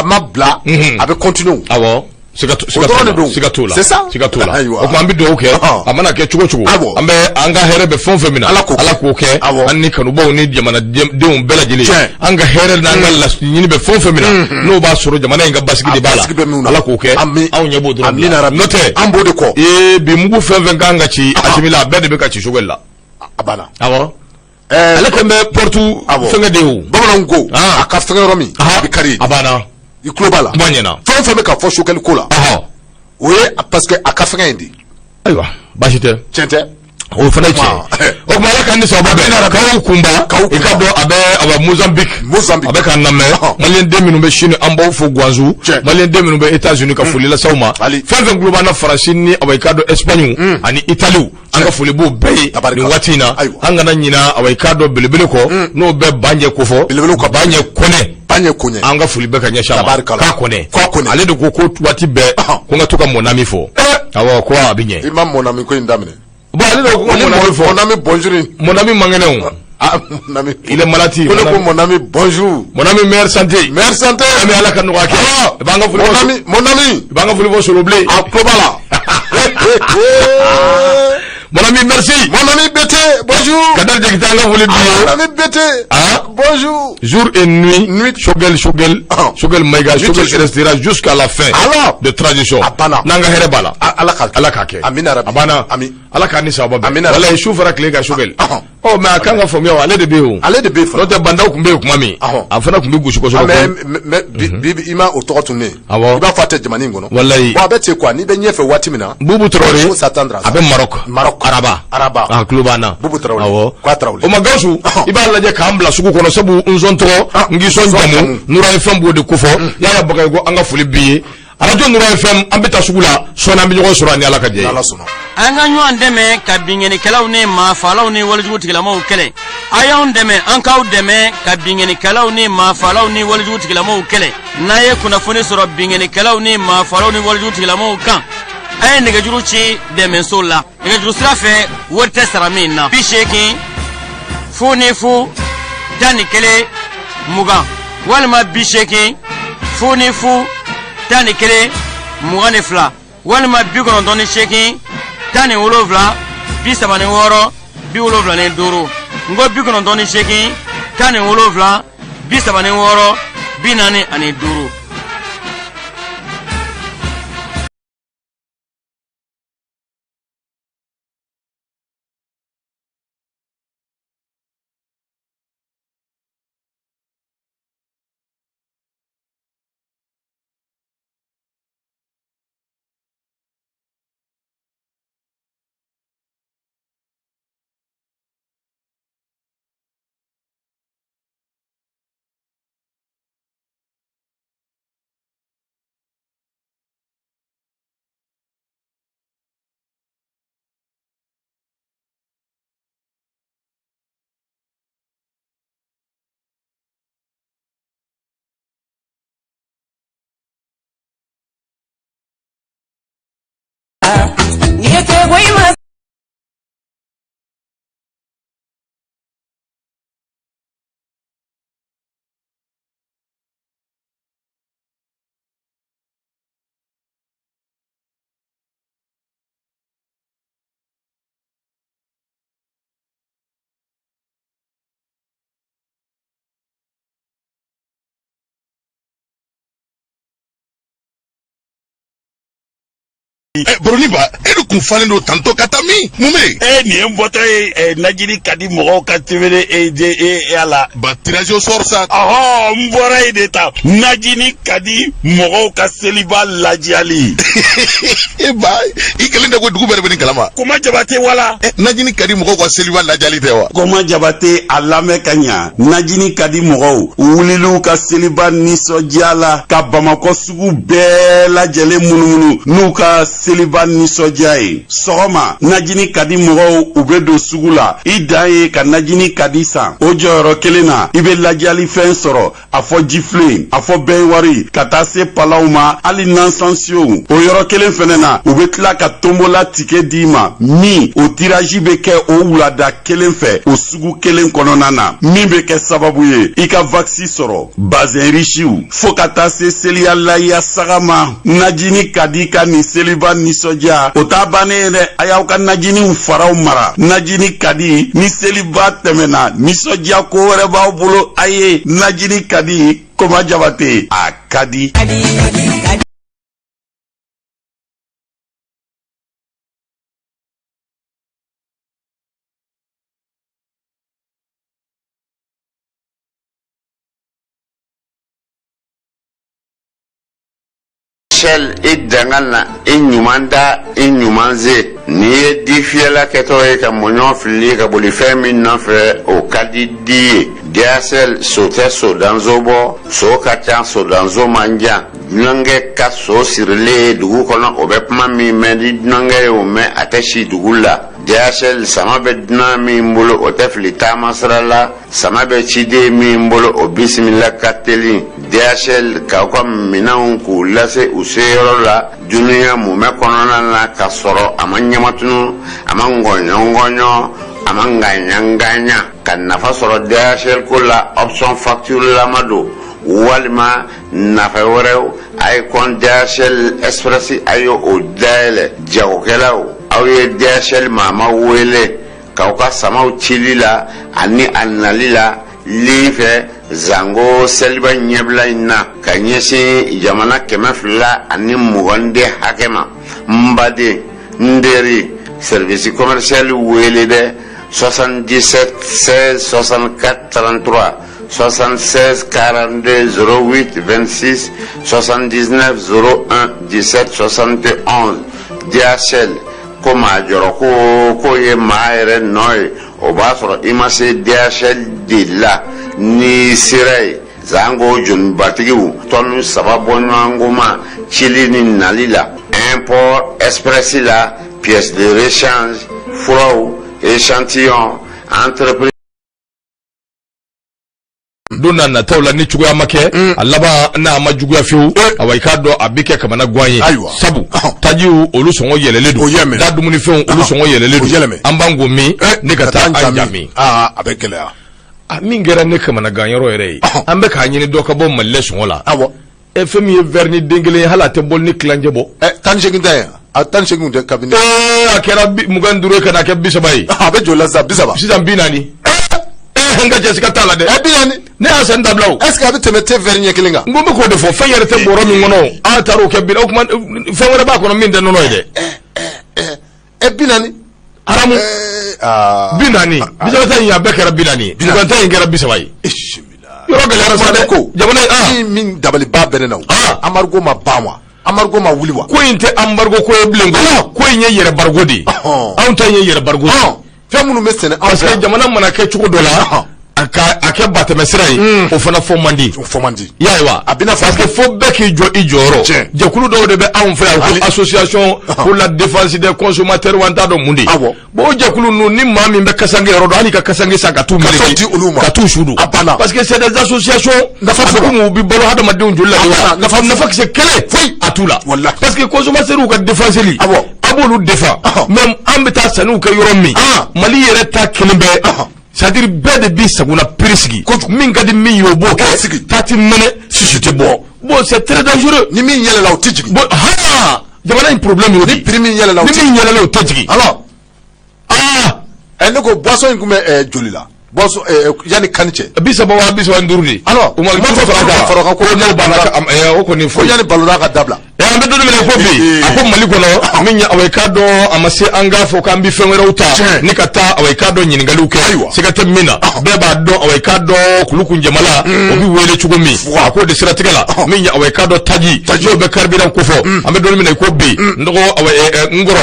ma bla abe continue awo Sigatula. C'est ça? Sigatula. O kuma mbido okay. Amana ke chugo. Ambe anga herebe fon femina. Ala ko ke. Anni kanu bo ni jamana de bela jili. Anga here na anga las ni be fon femina. No ba soro jamana nga basiki de bala. Ala ko ke. Aw nyebo dro. Note. Ambo de ko. Bi mugu fen ganga chi atimila bede be ka chi shogella. Abana. Awo. Ala kembe portu fenga de hu. Bamana ngo. Aka fenga romi. Bi kari. Abana. Iklobala manyana fon femme ka fo shokel kola oui parce que aka indi aywa bashite chente o fana che o mala kan ni sababe ka kumba ikado abe Mozambique abe kan namme malien 2000 be Chine ambo fo Guangzhou malien 2000 be États-Unis ka fuli la sauma fenve global na France ni abe kado Espagne ani Italie anga fuli bo be ni watina anga na nyina abe kado belebele ko no be banje ko fo banje kone anga fuli be kanya shama ka kone ale de ko wati be ko nga toka monami fo awa ko abinye imam monami ko indamine ba ale de ko monami fo monami bonjour monami mangene Ah, mon ami. Il est malade. Mon ami, bonjour. Mon ami, meilleure santé. Meilleure santé. Ami ala kan noa ke. Mon ami. Banga voulez sur l'oubli. Ah, Klobala. Mon ami, merci. Mon ami Bété, bonjour. Kadal Djekitanga voulait dire. Mon ami Bété. Ah, bonjour. Jour et nuit. Shogel Maïga, Shogel restera jusqu'à la fin. Alors. De transition. Abana. Nanga Herebala. Alakake. Amina Rabi. Abana. Ami. Alakani Sababe. Amina. Wala Shufra Klega Shogel. Oh, mais Kanga Fomio, allez de Béo. Allez de Béo. L'autre banda kumbe kumami. Afana kumbe gushuko so. Mais bibi ima otorotune. Il va faire jamani ngono. Wallahi. Wa bete kwa ni be nyefe watimina. Bubu Traoré. S'attendre. Abe Maroc. Araba. Ah, Klubana. Bubu Traoré. Awo. Kwa Traoré. O magasu. Iba laje kambla suku kono sabu unzonto ngi sonjamu. Nura FM bo de kufo. Ya bagay go anga fuli biye. Radio Nura FM ambeta sugula sona bi nyogo sura ni ala ka je. Anga nyu andeme ka bingeni kalaw ne ma falaw ne walju tigilamo kele. Aya ondeme anka udeme ka bingeni kalaw ne ma falaw ne walju tigilamo kele. Naye kuna fone sura bingeni kalaw ne ma falaw ne walju tigilamo kan. Ay nega juru ci deme sola. Nega juru sira fe wote saramina. Bi sheki fone fu tani kele muga. Walma bi sheki fone fu tani kele mugane fla walma bi kono doni sheki tani wolovla bi sabane woro bi wolovla ne doro ngo bi kono doni sheki tani wolovla bi sabane woro bi nani ani doro Broniba, et kun falen do tanto katami mume ni mboto najini kadi mogo kativele e ala ba tirage au sort ça mbora ideta najini kadi mogo ka seliba lajiali ba ikelinde ko dugu bere kalama kuma jabate wala najini kadi mogo ka seliba lajiali tewa kuma jabate alame kanya najini kadi mogo wulilu ka seliba niso diala ka bamako sugu be lajele munumunu nu ka seliba niso diaye sogoma najini kadi mogo ubedo sugula idaye ka najini kadi san o joro kelena ibe lajali fen soro afo jifle afo bewari kata se palauma ali nansensio o yoro kelen fenena ubetla ka tombola tike dima mi o tirage be ke o wulada kelen fe o sugu kelen kononana mi be ke sababu ye ika vaccine soro bazen richiu fo kata se selia la ya sagama najini kadi ka ni seliba ni soja o tabane ne ayaw ka najini faraw mara najini kadi ni seliba temena ni soja ko wore ba bulo aye najini kadi koma jabate a kadi Shell idangana inyumanda inyumanze ni difiela ketoye ka monyon fili ka boli femi nofre o kadidi diasel sote so danzobo so katan so danzo manja nange ka so sirle dugu kono obepma mi medi nange o me atashi dugula diasel sama be dna mi mbolo o tefli tamasrala sama be chide mi mbolo o bismillah kateli diasel ka ko minan ku lase useyoro la dunia mu me konona na kasoro amanyamatunu amangonyo amanganya ka nafa sɔrɔ DHL ko la option facture lama don walima nafa wɛrɛw a ye compte DHL Express a ye o dayɛlɛ jagokɛlaw aw ye DHL maama wele k'aw ka samaw cili la ani a nali la lin fɛ Zango Seliba ɲɛbila in na ka ɲɛsin jamana 220 de hakɛ ma n baden n deri service commercial wele dɛ 77 16 64 33 76 42 08 26 79 01 17 71 DHL ko maa jɔrɔ ko ye maa yɛrɛ nɔ ye o b'a sɔrɔ i ma se DHL de la ni sera ye Zango jonibatigiw tɔnu 3 bɔ ɲɔgɔnko ma cili ni nali la import express la pièce de rechange furaw échantillon entreprise donna nataw la ni cogoya ma kɛ a laban n'a ma juguya fiyewu awa i k'a dɔn a bɛ kɛ kamana guwan ye sabu tajiw olu sɔngɔ yɛlɛlen don da dumunifɛnw olu sɔngɔ yɛlɛlen don an b'an ko min ne ka taa an jami a bɛ gɛlɛya a min kɛra ne kamana gan yɔrɔ yɛrɛ ye an bɛ k'a ɲini dɔ ka bɔ Malilɛ sɔngɔ la fɛn min ye verre ni den kelen ye hali a tɛ bɔli ni kilancɛ bɔ 18 tɛ yan a 18 tɛ kabini a kɛra 25 ye ka na kɛ 30 ye a bɛ joli la sisan 30 sisan 40 n ka jɛsika t'a la dɛ 40 ne y'a san dabila o est ce que a bɛ tɛmɛ tɛ verre ɲɛ kelen kan n ko n bɛ k'o de fɔ fɛn yɛrɛ tɛ bɔrɔ min kɔnɔ a taara o kɛ bi o kuma fɛn wɛrɛ b'a kɔnɔ min tɛ nɔnɔ ye dɛ 40 haramu 40 bisaba ta in a bɛɛ kɛra 40 mugan ta in kɛra 30 ye yɔrɔ gɛlɛyara sa dɛ ko jamana min dabaliba bɛ ne na embargo ma ban wa embargo ma wuli wa ko in tɛ embargo ko ye bilen ko in ye yɛrɛ bargo de ye anw ta in ye yɛrɛ bargo fɛn minnu bɛ sɛnɛ parce que jamana mana kɛ cogo dɔ la a kɛ batɛmɛsira ye o fana fɔ man di y'a ye wa parce que fo bɛɛ k'i jɔ i jɔyɔrɔ jɛkulu dɔw de bɛ anw fɛ yan ko association pour la défense des consommateurs wa n t'a dɔn mun de bon o jɛkulu ninnu ni maa min bɛ kasange yɔrɔ dɔn hali ka kasange san ka t'u meleke ka t'u sudu parce que c'est des associations nafa u bɛ balo hadamadenw joli la nafa kisɛ kelen foyi a t'u la parce que consommateurs ka défense li a b'olu défend mais an bɛ taa sanniw kɛ yɔrɔ min Mali yɛrɛ ta kelen bɛɛ c'est-à-dire bɛɛ de b'i sagona pere sigi min ka di min ye o b'o kɛ taati mɛnɛ sisi tɛ bɔ bon c'est très dangereux ni min yɛlɛla o tɛ jigin bon jamana in problème y'o de ni prix min yɛlɛla o tɛ jigin alors ne ko boisson in tun bɛ joli la boisson yanni kani cɛ 30 wa 35 de alors o ma fara ko n'o banna o kɔni fo yanni balona ka dabila an bɛ don min na ko bi a ko Mali kɔnɔ min awa i k'a dɔn a ma se an k'a fɔ k'an bɛ fɛn wɛrɛw ta ni ka taa awa i k'a dɔn ɲininkaliw kɛ siga tɛ min na bɛɛ b'a dɔn awa i k'a dɔn kulukun jamana o bɛ wele cogo min a k'o de siratigɛ la min awa i k'a dɔn taji n'o bɛ carburant ko fɔ an bɛ don min na ko bi n dɔgɔ awa Ngɔrɔ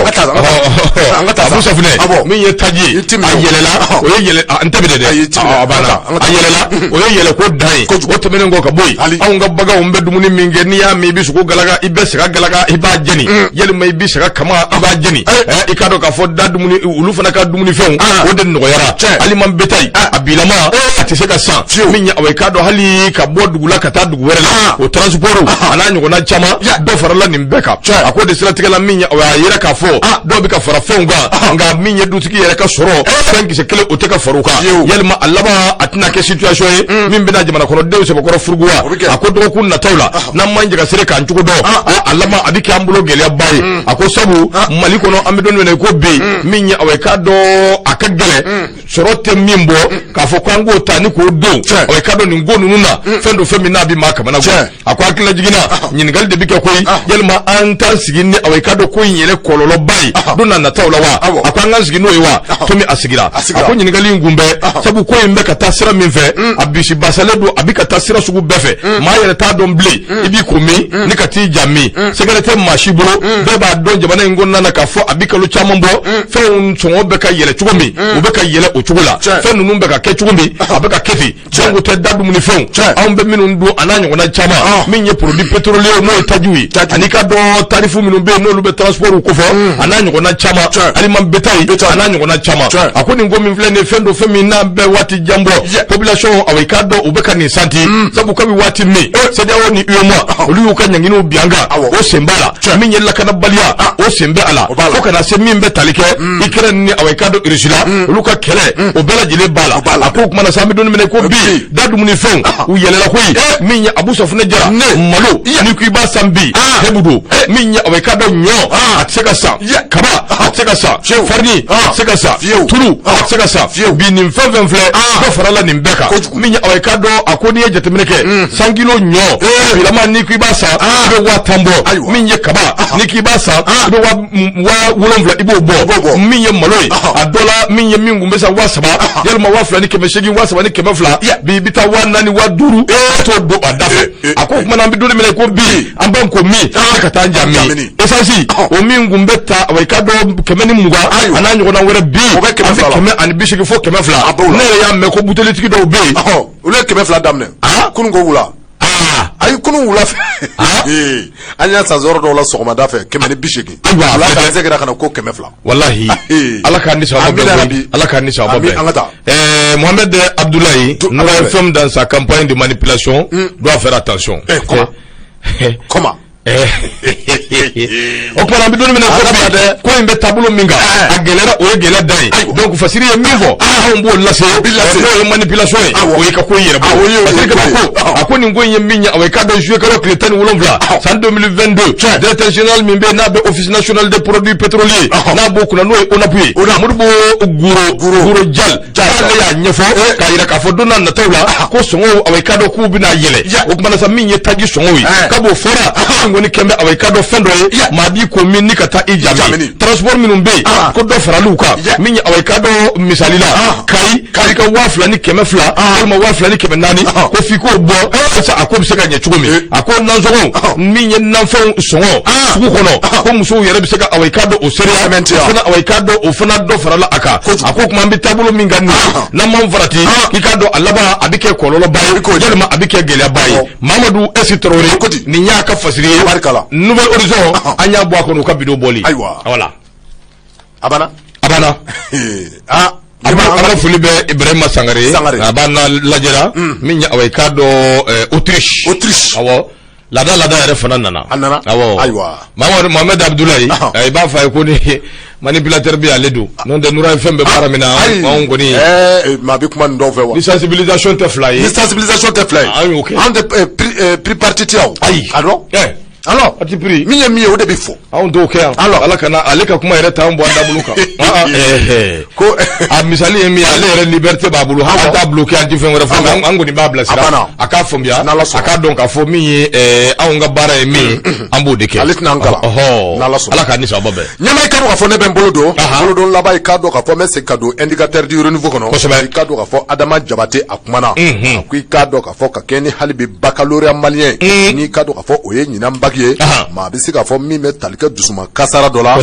Abu Safunɛ min ye taji a yɛlɛla o ye yɛlɛ n tɛ minɛ dɛ a banna a yɛlɛla o ye yɛlɛ ko dan ye o tɛmɛnen kɔ ka bɔ yen anw ka baganw bɛ dumuni min kɛ n'i y'a min i bɛ sogo galaga i bɛ saga galaga i b'a jeni yalima i bɛ saga kama i b'a jeni i k'a dɔn k'a fɔ da dumuni olu fana ka dumunifɛnw o de nɔgɔyara haliman bétail a bilama a tɛ se ka san min awa i k'a dɔn hali ka bɔ dugu la ka taa dugu wɛrɛ la o transport a n'a ɲɔgɔnna caman dɔ farala nin bɛɛ kan a ko de siratigɛ la min awa a yɛrɛ k'a fɔ dɔw bɛ ka fara fɛnw kan nka min ye dutigi yɛrɛ ka sɔrɔ fɛn kisɛ kelen o tɛ ka fara o kan yalima a laban a tɛna kɛ situation ye min bɛna jamana kɔnɔdenw sɛbɛkɔrɔ furugu wa a ko dɔgɔkun nataw la n'an man jagasire k'an cogo dɔn a laban a bɛ kɛ an bolo gɛlɛyaba ye a ko sabu Mali kɔnɔ an bɛ don min na ko bi min ye awa i k'a dɔn a ka gɛlɛn sɔrɔ tɛ min bɔ k'a fɔ k'an k'o ta ni k'o don awa i k'a dɔn nin ko ninnu na fɛn do fɛn min n'a bɛ maa kamana gan a ko hakilila jiginna ɲininkali de bɛ kɛ koyi yalima an t'an sigi ni awa i k'a dɔn ko in yɛrɛ kɔlɔlɔba ye don na nataw la wa a ko an k'an sigi n'o ye wa tomi a sigira a ko ɲininkali in kun bɛ sabu ko in bɛ ka taa sira min fɛ a bisi basalen don a bɛ ka taa sira sugu bɛɛ fɛ maa yɛrɛ t'a dɔn bilen i b'i ko min ni ka t'i ja min sɛgɛrɛ tɛ maa si bolo bɛɛ b'a dɔn jamana in kɔnɔna na k'a fɔ a bɛ kalo caman bɔ fɛnw sɔngɔ bɛ ka yɛlɛ cogo min u bɛ ka yɛlɛ o cogo la fɛn ninnu bɛ ka kɛ cogo min a bɛ ka kɛ ten jango tɛ da dumunifɛnw anw bɛ minnu dun a n'a ɲɔgɔnna caman min ye produit pétrolier n'o ye tajiw ye ani ka dɔn tarifu minnu bɛ yen n'olu bɛ transport ko fɔ a n'a ɲɔgɔnna caman aliment bétail a n'a ɲɔgɔnna caman a ko nin ko min filɛ nin ye fɛn do fɛn min n'a n'a bɛɛ waati jan bɔ population awɔ i k'a dɔn u bɛ ka nin santi sabu kabi waati min CEDEAO ni UEMOA olu y'u ka ɲanginiw bi an kan o sen b'a la min ye lakanabaliya o sen bɛ a la fo kana se min bɛ tali kɛ Ukraine ni awɔ i k'a dɔn Russie la olu ka kɛlɛ o bɛɛ lajɛlen b'a la a ko o kumana sa an bɛ don min na ko bi da dumuni fɛnw u yɛlɛla koyi min ye Abu Safunɛ Jara malo ni ko i b'a san bi hebudo min ye awɔ i k'a dɔn ɲɔ a tɛ se ka san kaba a tɛ se ka san farini a tɛ se ka san tulu a tɛ se ka san bi nin fɛn fɛn filɛ dɔ farala nin bɛɛ kan min ye awɔ i k'a dɔn a ko n'i ye jateminɛ kɛ 100 kilo ɲɔ bilama ni ko i b'a san i bɛ 1000 bɔ min ye kaba ni k'i b'a san i bɛ 7000 i b'o bɔ min ye malo ye a dɔ la min ye min kun bɛ san 3000 yalima 2000 ni 800 2000 ni 200 bi bi taa 4000 5000 t'o don a da fɛ a ko kuma na an bɛ don min na ko bi an b'an ko min ka taa an ja min essence o min kun bɛ taa awɔ i k'a dɔn 120 a n'a ɲɔgɔnna wɛrɛ bi an bɛ 180 fo 200 ne yɛrɛ y'a mɛn ko butelitigi dɔw bɛ yen olu ye 200 daminɛ kunun ko wula ayi kunun wula fɛ an y'a san zɔrɔ dɔw la sɔgɔmada fɛ 180 ala k'an se kɛra ka na ko 200 walahi ala k'an ni sababa bɛɛ ala k'an ni sababa bɛɛ an ka taa Mohamed Abdoulaye nouvelle femme dans sa campagne de manipulation doit faire attention comment o kumana an bɛ don min na ko in bɛ taabolo min kan a gɛlɛyara o ye gɛlɛya dan ye donc fasiri ye min fɔ anw b'o lase n'o ye manipulation ye o ye ka ko in yɛrɛ bɔ fasiri ka ko a ko nin ko in ye min ye awɔ i k'a dɔn juillet kalo tile 17 san 2022 directeur général min bɛ n'a bɛ office national des produits pétroliers n'a b'o kunna n'o ye ONAP ye Modibo Guro Jal ale y'a ɲɛfɔ k'a yira k'a fɔ don n'a nataw la ko sɔngɔw awɔ i k'a dɔn k'u bɛna yɛlɛ o kumana sa min ye taji sɔngɔw ye k'a b'o fɔra ngoni kɛmɛ awɔ i k'a dɔn fɛn dɔ ye maa b'i ko min ni ka taa i jaabi transport minnu bɛ yen ko dɔ faraliw kan min ye awɔ i k'a dɔn misali la kayi ka 2000 ni 200 walima 2000 ni 400 ko f'i k'o bɔ walasa a ko bɛ se ka ɲɛ cogo min a ko nansɔngɔw min ye nanfɛnw sɔngɔ sugu kɔnɔ ko musow yɛrɛ bɛ se ka awɔ i k'a dɔn o sereya fana awɔ i k'a dɔn o fana dɔ farala a kan a ko kuma an bɛ taabolo min kan nin n'an m'an farati k'i k'a dɔn a laban a bɛ kɛ kɔlɔlɔba ye yalima a bɛ kɛ gɛlɛyaba ye Mamadu Esi Traoré nin y'a ka fasiri ye Nouvel Horizon an y'a bɔ a kɔnɔ u ka bidon bɔli voilà abana an ka foli bɛ Ibrahima Sangare a b'an lajɛra min ye awɔ i k'a dɔn Autriche awɔ laada yɛrɛ fana nana awɔ Mohamed Abdoulaye i b'a fɔ a ye ko ni manipulateur bɛ ale don n'o tɛ Nura ye fɛn bɛɛ baara min na anw kɔni maa bɛ kuma nin dɔw fɛ wa ni sensibilisation tɛ fila ye an y'o kɛ an tɛ prix parti tɛ aw ayi a dɔn alors parti pris min ye min ye o de bɛ fɔ anw t'o kɛ yan ala kana ale ka kuma yɛrɛ t'an bɔ an da bolo kan ko a misali ye min ye ale yɛrɛ liberté b'a bolo an t'a bloqué an tɛ fɛn wɛrɛ fɔ an kɔni b'a bilasira a k'a faamuya a k'a dɔn k'a fɔ min ye anw ka baara ye min ye an b'o de kɛ ale tɛna an kalan ala k'a ni sababa bɛɛ ɲɛma i ka dɔn k'a fɔ ne bɛ n bolo don laban i k'a dɔn k'a fɔ n bɛ segin ka don indicateur du haut niveau kɔnɔ i k'a dɔn k'a fɔ Adama Jabate a kumana a ko i k'a dɔn k'a fɔ ka kɛ ni hali bi baccalauréat malien n'i k'a dɔn k'a fɔ o ye ɲinan bagi ye maa bɛ se k'a fɔ min bɛ tali kɛ dusuma kasara dɔ la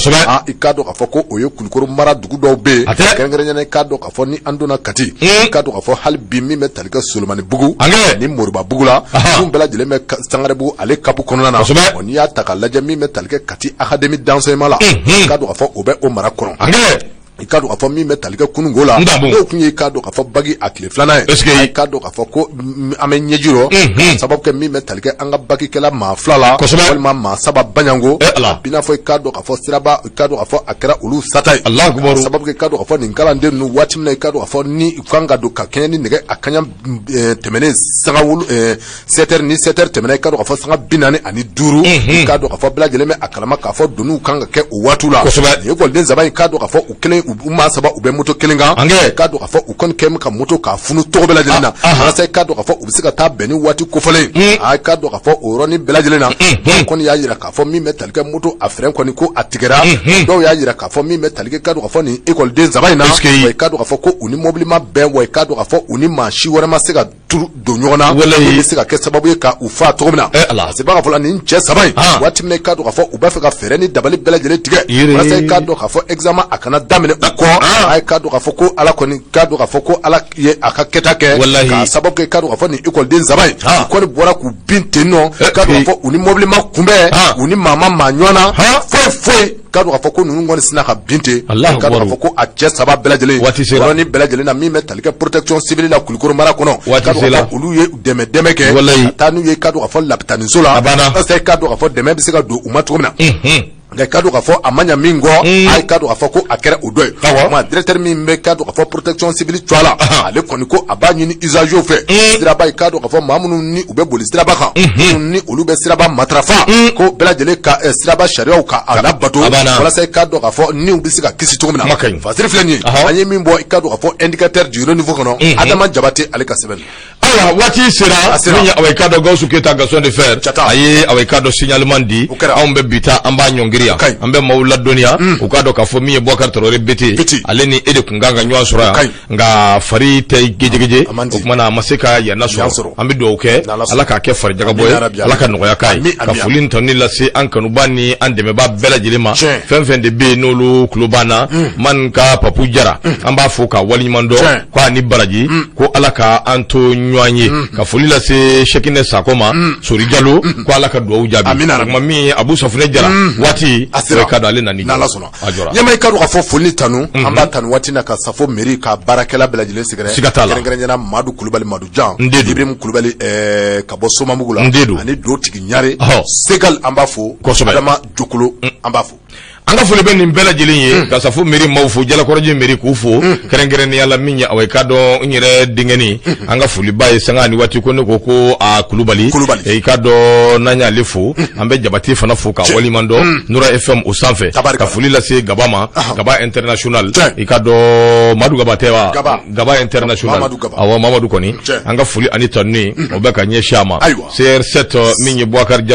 i k'a dɔn k'a fɔ ko o ye Kulukoro mara dugu dɔw bɛ yen kɛrɛnkɛrɛnnenya i k'a dɔn k'a fɔ ni an donna Kati i k'a dɔn k'a fɔ hali bi min bɛ tali kɛ Solomani bugu ni Moriba bugu la minnu bɛɛ lajɛlen bɛ Sangarebugu ale kapu kɔnɔna na n'i y'a ta k'a lajɛ min bɛ tali kɛ Kati académie d'enseignement la i k'a dɔn k'a fɔ o bɛ o mara kɔnɔ i k'a dɔn k'a fɔ min bɛ tali kɛ kunungo la n'o tun ye i k'a dɔn k'a fɔ bagi a tile filanan ye i k'a dɔn k'a fɔ ko an bɛ ɲɛji rɔ sababu kɛ min bɛ tali kɛ an ka bagikɛla maa 2 la walima maa 3 Baɲango a b'i n'a fɔ i k'a dɔn k'a fɔ Siraba i k'a dɔn k'a fɔ a kɛra olu sata ye sababu kɛ i k'a dɔn k'a fɔ nin kalanden ninnu waati min na i k'a dɔn k'a fɔ ni u kan ka don ka kɛɲɛ ni nɛgɛ a kaɲa tɛmɛnen sanga 7h ni 7h tɛmɛna i k'a dɔn k'a fɔ sanga 45 i k'a dɔn k'a fɔ bɛɛ lajɛlen bɛ a kalama k'a fɔ doniw kan ka kɛ o waatiw la nin ekɔliden saba in k'a dɔn k'a fɔ u kelen u maa 3 u bɛ moto kelen kan i k'a dɔn k'a fɔ u kɔni kɛlen ka moto k'a funu tɔgɔ bɛɛ lajɛlen na walasa i k'a dɔn k'a fɔ u bɛ se ka taa bɛn ni waati kofɔlen i k'a dɔn k'a fɔ o yɔrɔnin bɛɛ lajɛlen na dɔw kɔni y'a jira k'a fɔ min bɛ tali kɛ moto a frein kɔni ko a tigɛra dɔw y'a jira k'a fɔ min bɛ tali kɛ i k'a dɔn k'a fɔ nin ekɔliden saba in na wa i k'a dɔn k'a fɔ ko u ni mobili ma bɛn wa i k'a dɔn k'a fɔ u ni maa si wɛrɛ ma se ka turu don ɲɔgɔn na min bɛ se ka kɛ sababu ye ka u faa cogo min na c'est pas k'a fɔ nin cɛ saba in waati min na i k'a dɔn k'a fɔ u b'a fɛ ka fɛɛrɛ ni dabali bɛɛ lajɛlen tigɛ walasa i k'a dɔn k'a fɔ examen a kana daminɛ u kɔ a ye k'a dɔn k'a fɔ ko ala kɔni k'a dɔn k'a fɔ ko ala ye a ka kɛta kɛ k'a sababu kɛ k'a dɔn k'a fɔ nin ekɔliden saba in u kɔni bɔra k'u bin ten nɔ k'a dɔn k'a fɔ u ni mobili ma kunbɛn u ni maa ma maa ɲɔgɔn na foyi ka dɔn ka fɔ ko ninnu kɔni sina ka bin ten ka Allahu dɔn ka Akbar. fɔ ko a cɛ 3 bɛɛ lajɛlen Waati sera. yɔrɔ ni bɛɛ lajɛlen na min bɛ tali kɛ protection civile la Kulikoro mara kɔnɔ Waati ka dɔn sera. ka fɔ olu ye dɛmɛ kɛ Walayi. ka taa n'u ye ka dɔn ka fɔ lapitaniso la A banna. parce que ka dɔn ka fɔ dɛmɛ bɛ se ka don u ma cogo min na nka ka dɔn ka fɔ a ma ɲa min kɔ a ka dɔn ka fɔ ko a kɛra o dɔ ye Awɔ. kuma directeur min bɛ ka dɔn ka fɔ protection civile to a la ale kɔni ko a b'a ɲini usagers fɛ siraba yi ka dɔn ka fɔ maa minnu ni u bɛ boli siraba kan minnu ni olu bɛ siraba matarafa ko bɛɛ lajɛlen ka siraba sariyaw ka a labato A banna. walasa i ka dɔn ka fɔ niw bɛ se ka kisi cogo min A ma kaɲi. na fasiri filɛ nin ye Ahɔ. an ye min bɔ i ka dɔn ka fɔ indicateur du haut niveau kɔnɔ Adama Jabate ale ka sɛbɛn Ayiwa waati sera sera. min ye awayikadɔ Gawusu Keyita Gaston de Fer Jata. a ye awayikadɔ signalement di O kɛra. anw bɛ bi ta an b'a ɲɔngiri yan Kaɲi. an bɛ maaw ladɔnniya u k'a dɔn k'a fɔ min ye Boubacar Traoré Bete Bete. ale ni e de kun kan ka ɲɔgɔn sɔrɔ Kaɲi. yan nka fari tɛ gejegeje A man di. o kumana a ma se ka yana Yan sɔrɔ sɔrɔ. an bɛ dugawu kɛ N'Ala sɔnna. Ala k'a kɛ farijagabɔ Amin, ye ya Rabbi, Ala ka nɔgɔya k'a ye Amin, ka amin, foli tɔni lase an kanuba ni an dɛmɛbaa bɛɛ lajɛlen ma Tiɲɛ. fɛn fɛn de bɛ yen n'olu tulo b'an na man ka Papu Jara an b'a fɔ ka waleɲuman dɔn Tiɲɛ. ko a ni baraji ko Ala ka an to ɲɔgɔn ye ka foli lase Shekinɛ Sako ma Sori Jalo ko Ala ka dugawu jaabi Amina, o kuma min ye Abu Safunɛ Jara waati a sera o ka dɔn ale nani n'Ala sɔnna a jɔra ɲɛma i ka dɔn ka fɔ foli ni tanu an b'a tanu waati na ka safo mairie ka baarakɛla bɛɛ lajɛlen sɛgɛrɛ Siga t'a la. kɛrɛnkɛrɛnyana Madu Kulubali Madu Jan Ndedu. Ibrahim Kulubali ka bɔ Somamugu la Ndedu. ani Dotigi Ɲare Ɔhɔ. Segal an b'a fo Kosɛbɛ. Adama Jokolo an b'a fo an ka foli bɛ nin bɛɛ lajɛlen ye ka safo mairie maaw fo Jalakɔrɔji mairie k'u fo kɛrɛnkɛrɛnnenya la min ye awɔ i ka dɔn n yɛrɛ denkɛni an ka foli ba ye sanga ni waati ko ne ko ko a Kulubali i ka dɔn n'an y'ale fo an bɛ Jabate fana fo ka waliɲuman dɔn Nura FM o sanfɛ Tabarikala. ka foli lase Gaba ma Gaba International Tiɲɛ. i ka dɔn Madu Gaba tɛ wa Gaba. International Mamadu Gaba. awɔ Mamadu kɔni Tiɲɛ. an ka foli ani tanu o bɛ ka ɲɛsin a ma Ayiwa. CR7 min ye Boubacar Jalo